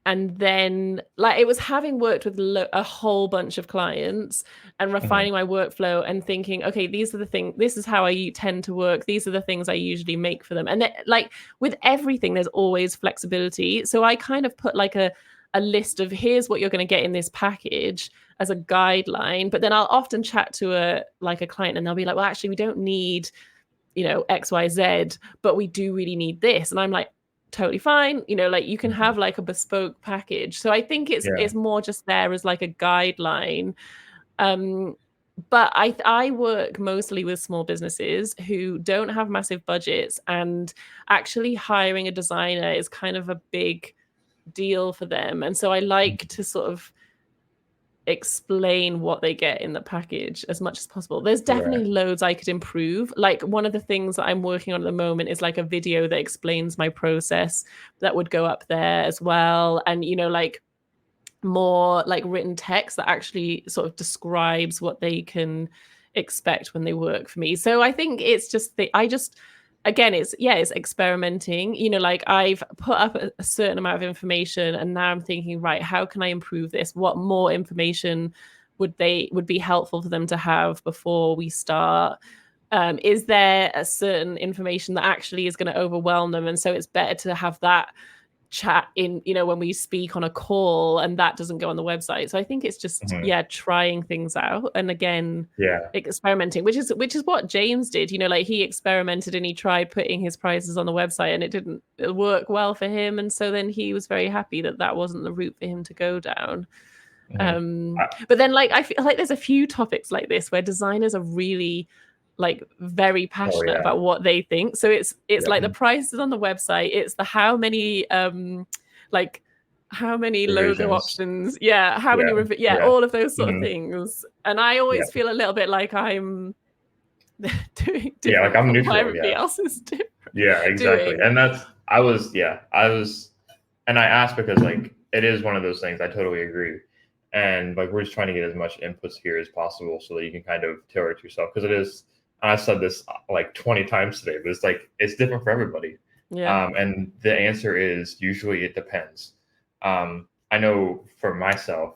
and then like it was having worked with a whole bunch of clients and refining my workflow and thinking, okay, these are the things, this is how I tend to work, these are the things I usually make for them. And then, like with everything there's always flexibility, so I kind of put like a list of here's what you're going to get in this package as a guideline. But then I'll often chat to a client and they'll be like, well, actually we don't need XYZ, but we do really need this. And I'm like, totally fine. Like you can have like a bespoke package. So I think it's more just there as like a guideline. But I work mostly with small businesses who don't have massive budgets, and actually hiring a designer is kind of a big deal for them. And so I like to sort of explain what they get in the package as much as possible. There's definitely loads I could improve. Like one of the things that I'm working on at the moment is like a video that explains my process that would go up there as well. And, like more like written text that actually sort of describes what they can expect when they work for me. So I think it's just again, it's experimenting. Like I've put up a certain amount of information, and now I'm thinking, right, how can I improve this? What more information would be helpful for them to have before we start? Is there a certain information that actually is going to overwhelm them? And so it's better to have that chat in, when we speak on a call, and that doesn't go on the website. So I think it's just trying things out, and again, experimenting, which is what James did. Like he experimented and he tried putting his prices on the website, and it didn't work well for him, and so then he was very happy that wasn't the route for him to go down. But then like I feel like there's a few topics like this where designers are really like very passionate about what they think. So it's like the prices on the website, it's the how many logo options, how many all of those sort of things. And I always feel a little bit like I'm doing different like I'm from neutral, what everybody else is doing. Exactly. And I was and I asked because like it is one of those things. I totally agree. And like we're just trying to get as much inputs here as possible so that you can kind of tailor it to yourself, because it is, I said this like 20 times today, but it's like it's different for everybody. And the answer is usually it depends. I know for myself,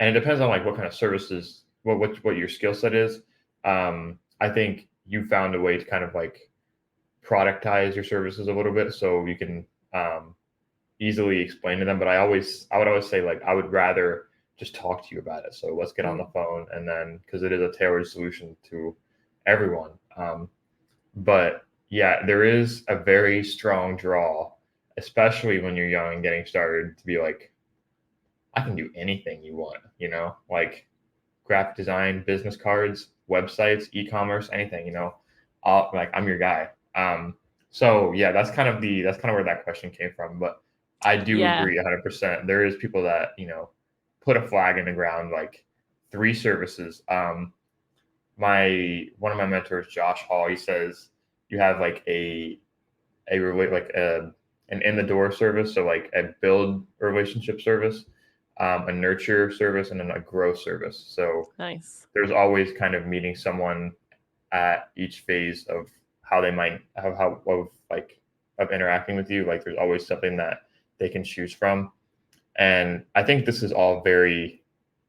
and it depends on like what kind of services, what your skill set is. I think you found a way to kind of like productize your services a little bit so you can easily explain to them. But I would always say like I would rather just talk to you about it. So let's get on the phone, and then because it is a tailored solution to everyone. But yeah, there is a very strong draw, especially when you're young and getting started, to be like, I can do anything you want, like graphic design, business cards, websites, e-commerce, anything, I'm your guy. So yeah, that's kind of where that question came from. But I do agree 100%. There is people that, put a flag in the ground, like 3 services. One of my mentors, Josh Hall, he says you have like an in the door service, so like a build a relationship service, a nurture service, and then a grow service. So nice. There's always kind of meeting someone at each phase of how they might of interacting with you. Like there's always something that they can choose from, and I think this is all very,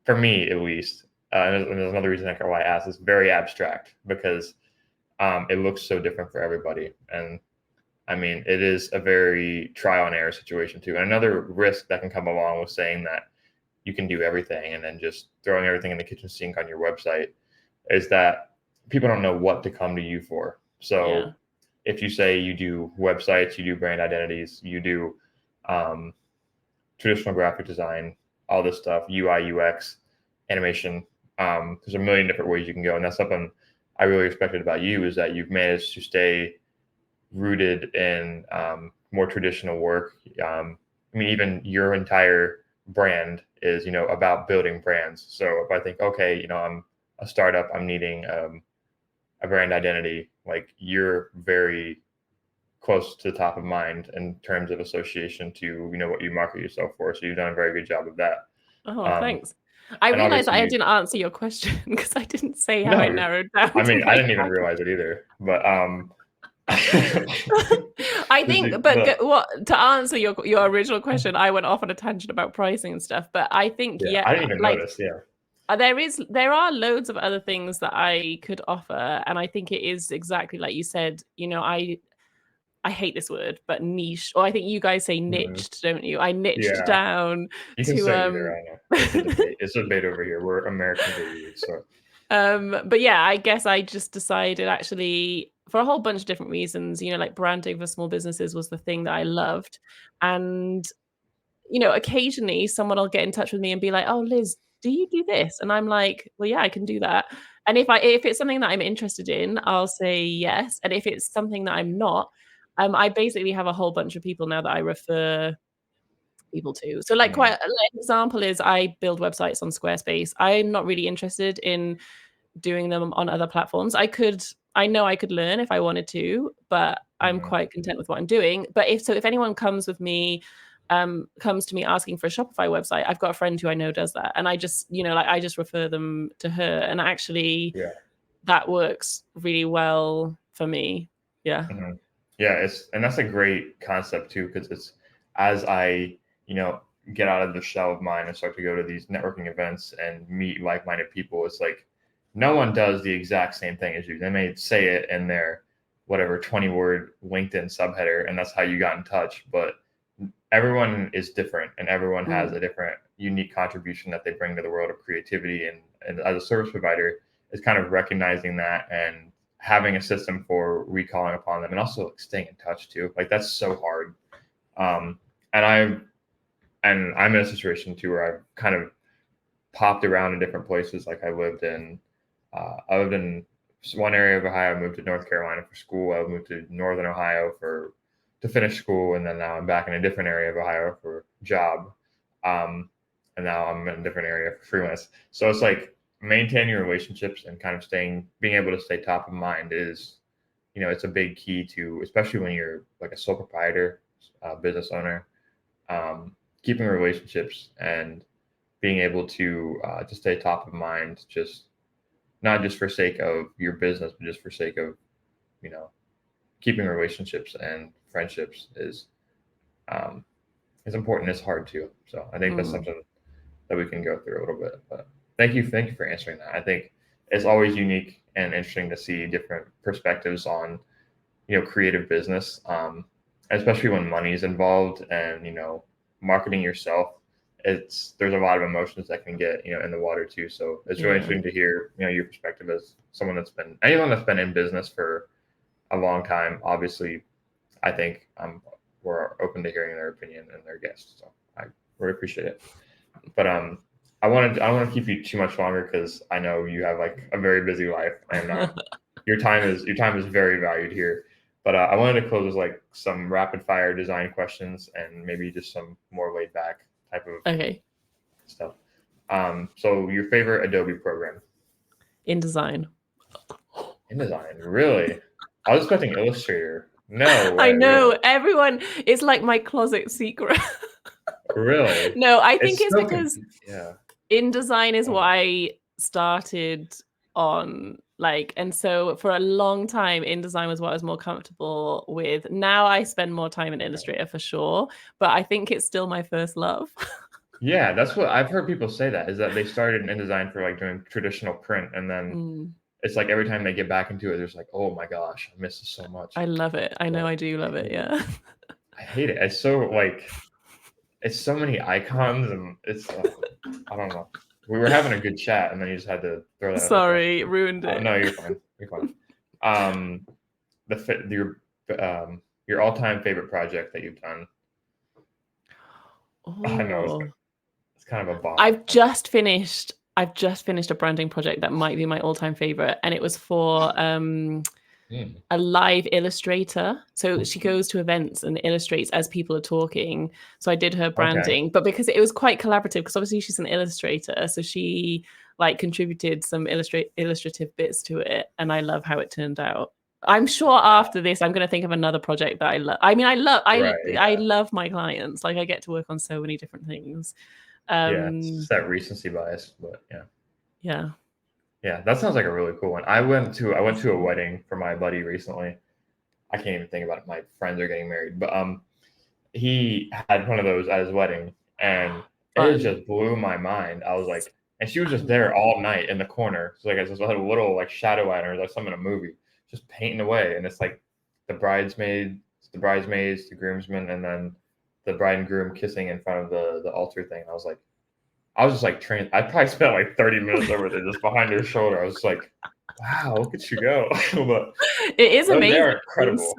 for me at least. And there's another reason why I asked, is very abstract because it looks so different for everybody. And I mean, it is a very trial and error situation too. And another risk that can come along with saying that you can do everything and then just throwing everything in the kitchen sink on your website is that people don't know what to come to you for. So if you say you do websites, you do brand identities, you do traditional graphic design, all this stuff, UI, UX, animation, there's a million different ways you can go. And that's something I really respected about you, is that you've managed to stay rooted in more traditional work. I mean, even your entire brand is, about building brands. So if I think, okay, I'm a startup, I'm needing a brand identity, like you're very close to the top of mind in terms of association to, what you market yourself for. So you've done a very good job of that. Oh, thanks. I realized I didn't answer your question because I didn't say how I narrowed down. I mean, I didn't even realize it either, but I think, to answer your original question, I went off on a tangent about pricing and stuff, but I think, I didn't even notice. There are loads of other things that I could offer, and I think it is exactly like you said. I hate this word, but niche, or I think you guys say niched, don't you? I niched down. You can say either. I know it's a debate over here. We're American babies, so. But yeah, I guess I just decided, actually, for a whole bunch of different reasons, like branding for small businesses was the thing that I loved, and occasionally someone will get in touch with me and be like, "Oh, Liz, do you do this?" And I'm like, "Well, yeah, I can do that." And if it's something that I'm interested in, I'll say yes. And if it's something that I'm not, I basically have a whole bunch of people now that I refer people to. So like quite an example is I build websites on Squarespace. I'm not really interested in doing them on other platforms. I know I could learn if I wanted to, but I'm quite content with what I'm doing. But if anyone comes to me asking for a Shopify website, I've got a friend who I know does that, and I just I just refer them to her, and actually that works really well for me. And that's a great concept too, because it's, as I get out of the shell of mine and start to go to these networking events and meet like-minded people, it's like no one does the exact same thing as you. They may say it in their 20-word LinkedIn subheader, and that's how you got in touch, but everyone is different, and everyone has a different unique contribution that they bring to the world of creativity. And as a service provider, it's kind of recognizing that and having a system for recalling upon them, and also like staying in touch too. Like that's so hard. And I'm in a situation too where I've kind of popped around in different places. Like I lived in one area of Ohio. I moved to North Carolina for school. I moved to Northern Ohio to finish school, and then now I'm back in a different area of Ohio for job, and now I'm in a different area for freelance. So it's like maintaining relationships and kind of being able to stay top of mind is, it's a big key to, especially when you're like a sole proprietor, business owner, keeping relationships and being able to stay top of mind, just not just for sake of your business, but just for sake of, keeping relationships and friendships is important. It's hard too. So I think that's something that we can go through a little bit. But thank you for answering that. I think it's always unique and interesting to see different perspectives on, creative business, especially when money is involved and, marketing yourself. There's a lot of emotions that can get, in the water too. So it's really interesting to hear, your perspective as anyone that's been in business for a long time. Obviously, I think we're open to hearing their opinion and their guests. So I really appreciate it. But I don't want to keep you too much longer because I know you have like a very busy life, and your time is very valued here. But I wanted to close with like some rapid fire design questions and maybe just some more laid back type of stuff. So your favorite Adobe program? InDesign. InDesign, really? I was expecting Illustrator. No way, I know, really. everyone. It's like my closet secret. Really? No, I think it's because yeah. InDesign is what I started on, and so for a long time, InDesign was what I was more comfortable with. Now I spend more time in Illustrator for sure, but I think it's still my first love. Yeah, that's what I've heard people say, that is that they started in InDesign for like doing traditional print, and then it's like every time they get back into it, there's like, oh my gosh, I miss this so much. I love it. I know I do love it. Yeah. I hate it. It's so it's so many icons, and it's I don't know. We were having a good chat, and then you just had to throw that. Sorry, ruined it. No, you're fine. You're fine. Your all-time favorite project that you've done? Oh. I know it's kind of a bomb. I've just finished a branding project that might be my all-time favorite, and it was for a live illustrator. So she goes to events and illustrates as people are talking. So I did her branding, but because it was quite collaborative, because obviously she's an illustrator, so she contributed some illustrative bits to it, and I love how it turned out. I'm sure after this, I'm going to think of another project that I love. I mean, I love my clients. I get to work on so many different things. It's that recency bias, but yeah. That sounds like a really cool one. I went to a wedding for my buddy recently. I can't even think about it. My friends are getting married, but he had one of those at his wedding, and it just blew my mind. I was like, and she was just there all night in the corner. So I just had a little shadow liner, like something in a movie, just painting away. And it's like the bridesmaids, the groomsmen, and then the bride and groom kissing in front of the altar thing. I was just like trained. I probably spent like 30 minutes over there just behind her shoulder. I was like, wow, look at you go. But it is amazing. They're incredible.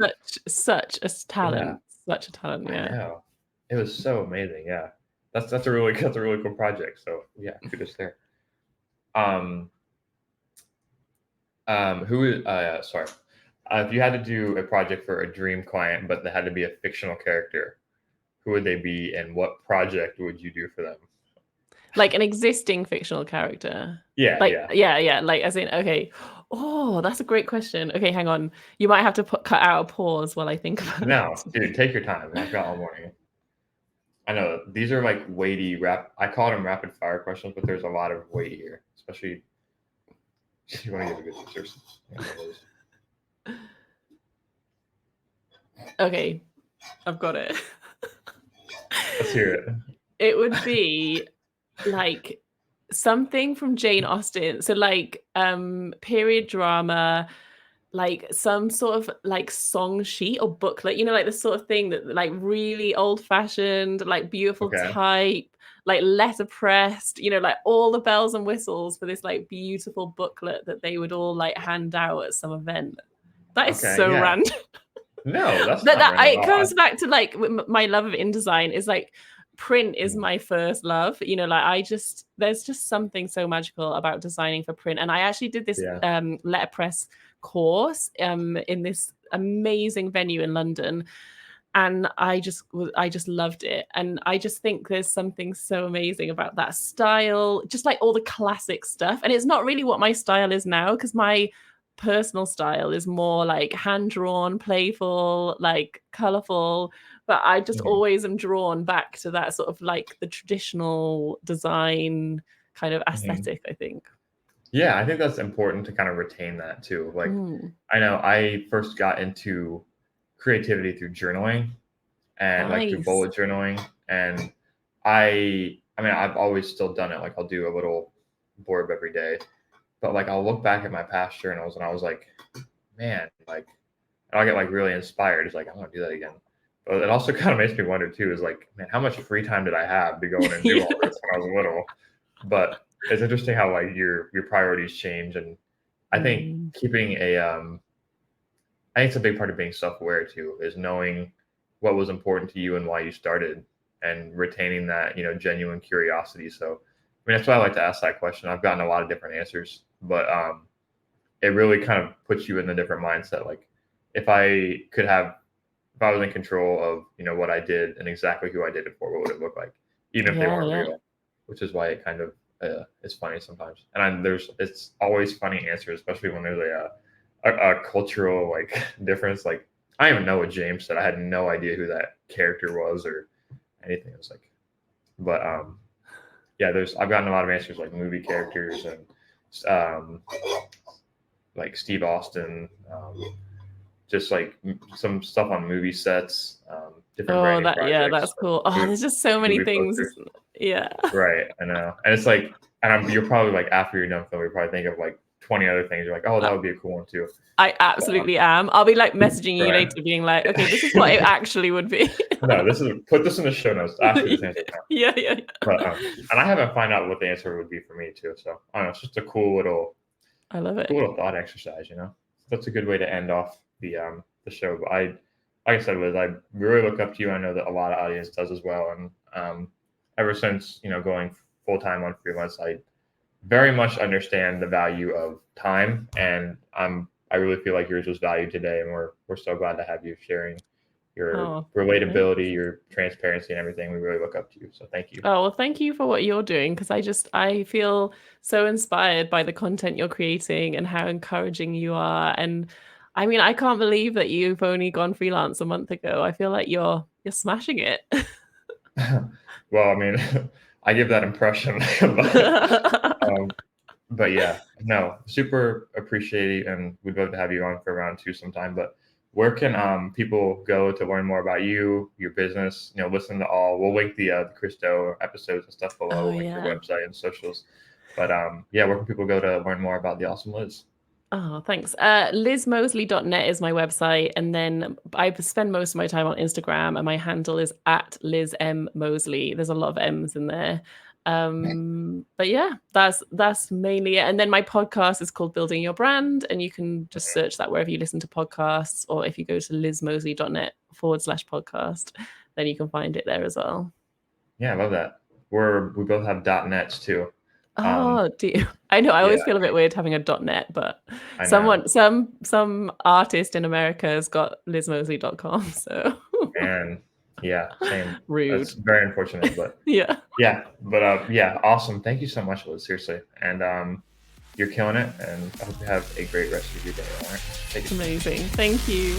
Such a talent. Yeah. Such a talent. Yeah. I know. It was so amazing. Yeah. That's a really cool project. So yeah, kudos there. Sorry. If you had to do a project for a dream client, but they had to be a fictional character, who would they be, and what project would you do for them? Like an existing fictional character. Yeah. As in, okay. Oh, that's a great question. Okay, hang on. You might have to cut out a pause while I think about it. No, dude, take your time. I've got all morning. I know these are like weighty I call them rapid fire questions, but there's a lot of weight here, especially if you want to give a good answer. Okay, I've got it. Let's hear it. It would be like something from Jane Austen. So period drama, like some sort of like song sheet or booklet, like the sort of thing that like really old fashioned, like beautiful Okay. type, like letterpressed, like all the bells and whistles for this like beautiful booklet that they would all like hand out at some event. That is Okay. so Yeah. random. No, that's But not random it at all. comes back to like my love of InDesign is like print is my first love. Like there's just something so magical about designing for print. And I actually did this letterpress course in this amazing venue in London. And I just loved it. And I just think there's something so amazing about that style, just like all the classic stuff. And it's not really what my style is now, because my personal style is more like hand-drawn, playful, like colorful, but I just always am drawn back to that sort of like the traditional design kind of aesthetic, I think. Yeah, I think that's important to kind of retain that too. Like, I know I first got into creativity through journaling and like through bullet journaling, and I mean I've always still done it. Like I'll do a little blurb every day, but like I'll look back at my past journals and I was like, man, like, and I'll get like really inspired. It's like, I want to do that again. But it also kind of makes me wonder too, is like, man, how much free time did I have to go in and do all this when I was little? But it's interesting how like your priorities change. And I think keeping I think it's a big part of being self-aware too, is knowing what was important to you and why you started, and retaining that, genuine curiosity. So, I mean, that's why I like to ask that question. I've gotten a lot of different answers, but it really kind of puts you in a different mindset. Like if I was in control of, what I did and exactly who I did it for, what would it look like, even if they weren't real, which is why it kind of is funny sometimes. And it's always funny answers, especially when there's a cultural like difference. Like I don't even know what James said. I had no idea who that character was or anything. It was like, but yeah, I've gotten a lot of answers like movie characters and like Steve Austin, just like some stuff on movie sets, different branding projects. That's cool. There's just so many things. Posters. Yeah. Right, I know. And it's like, you're probably like, after you're done filming, you probably think of like 20 other things. You're like, oh, that would be a cool one too. I absolutely am. I'll be like messaging you later being like, okay, this is what it actually would be. No, put this in the show notes after this answer. Yeah. But, and I haven't found out what the answer would be for me too. So I don't know, it's just a cool little, I love it. Cool little thought exercise, That's a good way to end off the show. But like I said, Liz, I really look up to you. I know that a lot of audience does as well. And ever since, going full-time on freelance, I very much understand the value of time, and I really feel like yours was valued today, and we're so glad to have you sharing your relatability, your transparency, and everything. We really look up to you, so thank you. Oh, well, thank you for what you're doing, because I feel so inspired by the content you're creating and how encouraging you are. And I mean, I can't believe that you've only gone freelance a month ago. I feel like you're smashing it. Well, I mean, I give that impression, but yeah, no, super appreciate it, and we'd love to have you on for round 2 sometime. But where can people go to learn more about you, your business? Listen to all. We'll link the Christo episodes and stuff below, like your website and socials. But where can people go to learn more about the awesome Liz? Oh, thanks. LizMosley.net is my website, and then I spend most of my time on Instagram, and my handle is @LizMMosley. There's a lot of M's in there. But yeah, that's mainly it. And then my podcast is called Building Your Brand, and you can just search that wherever you listen to podcasts, or if you go to LizMosley.net/podcast, then you can find it there as well. Yeah, I love that. We both have .nets too. Oh, do you? I know. I always feel a bit weird having a .net, but some artist in America has got LizMosley.com. So. And yeah, same. Rude. That's very unfortunate, but yeah. But awesome. Thank you so much, Liz. Seriously, and you're killing it. And I hope you have a great rest of your day. All right, amazing. Thank you.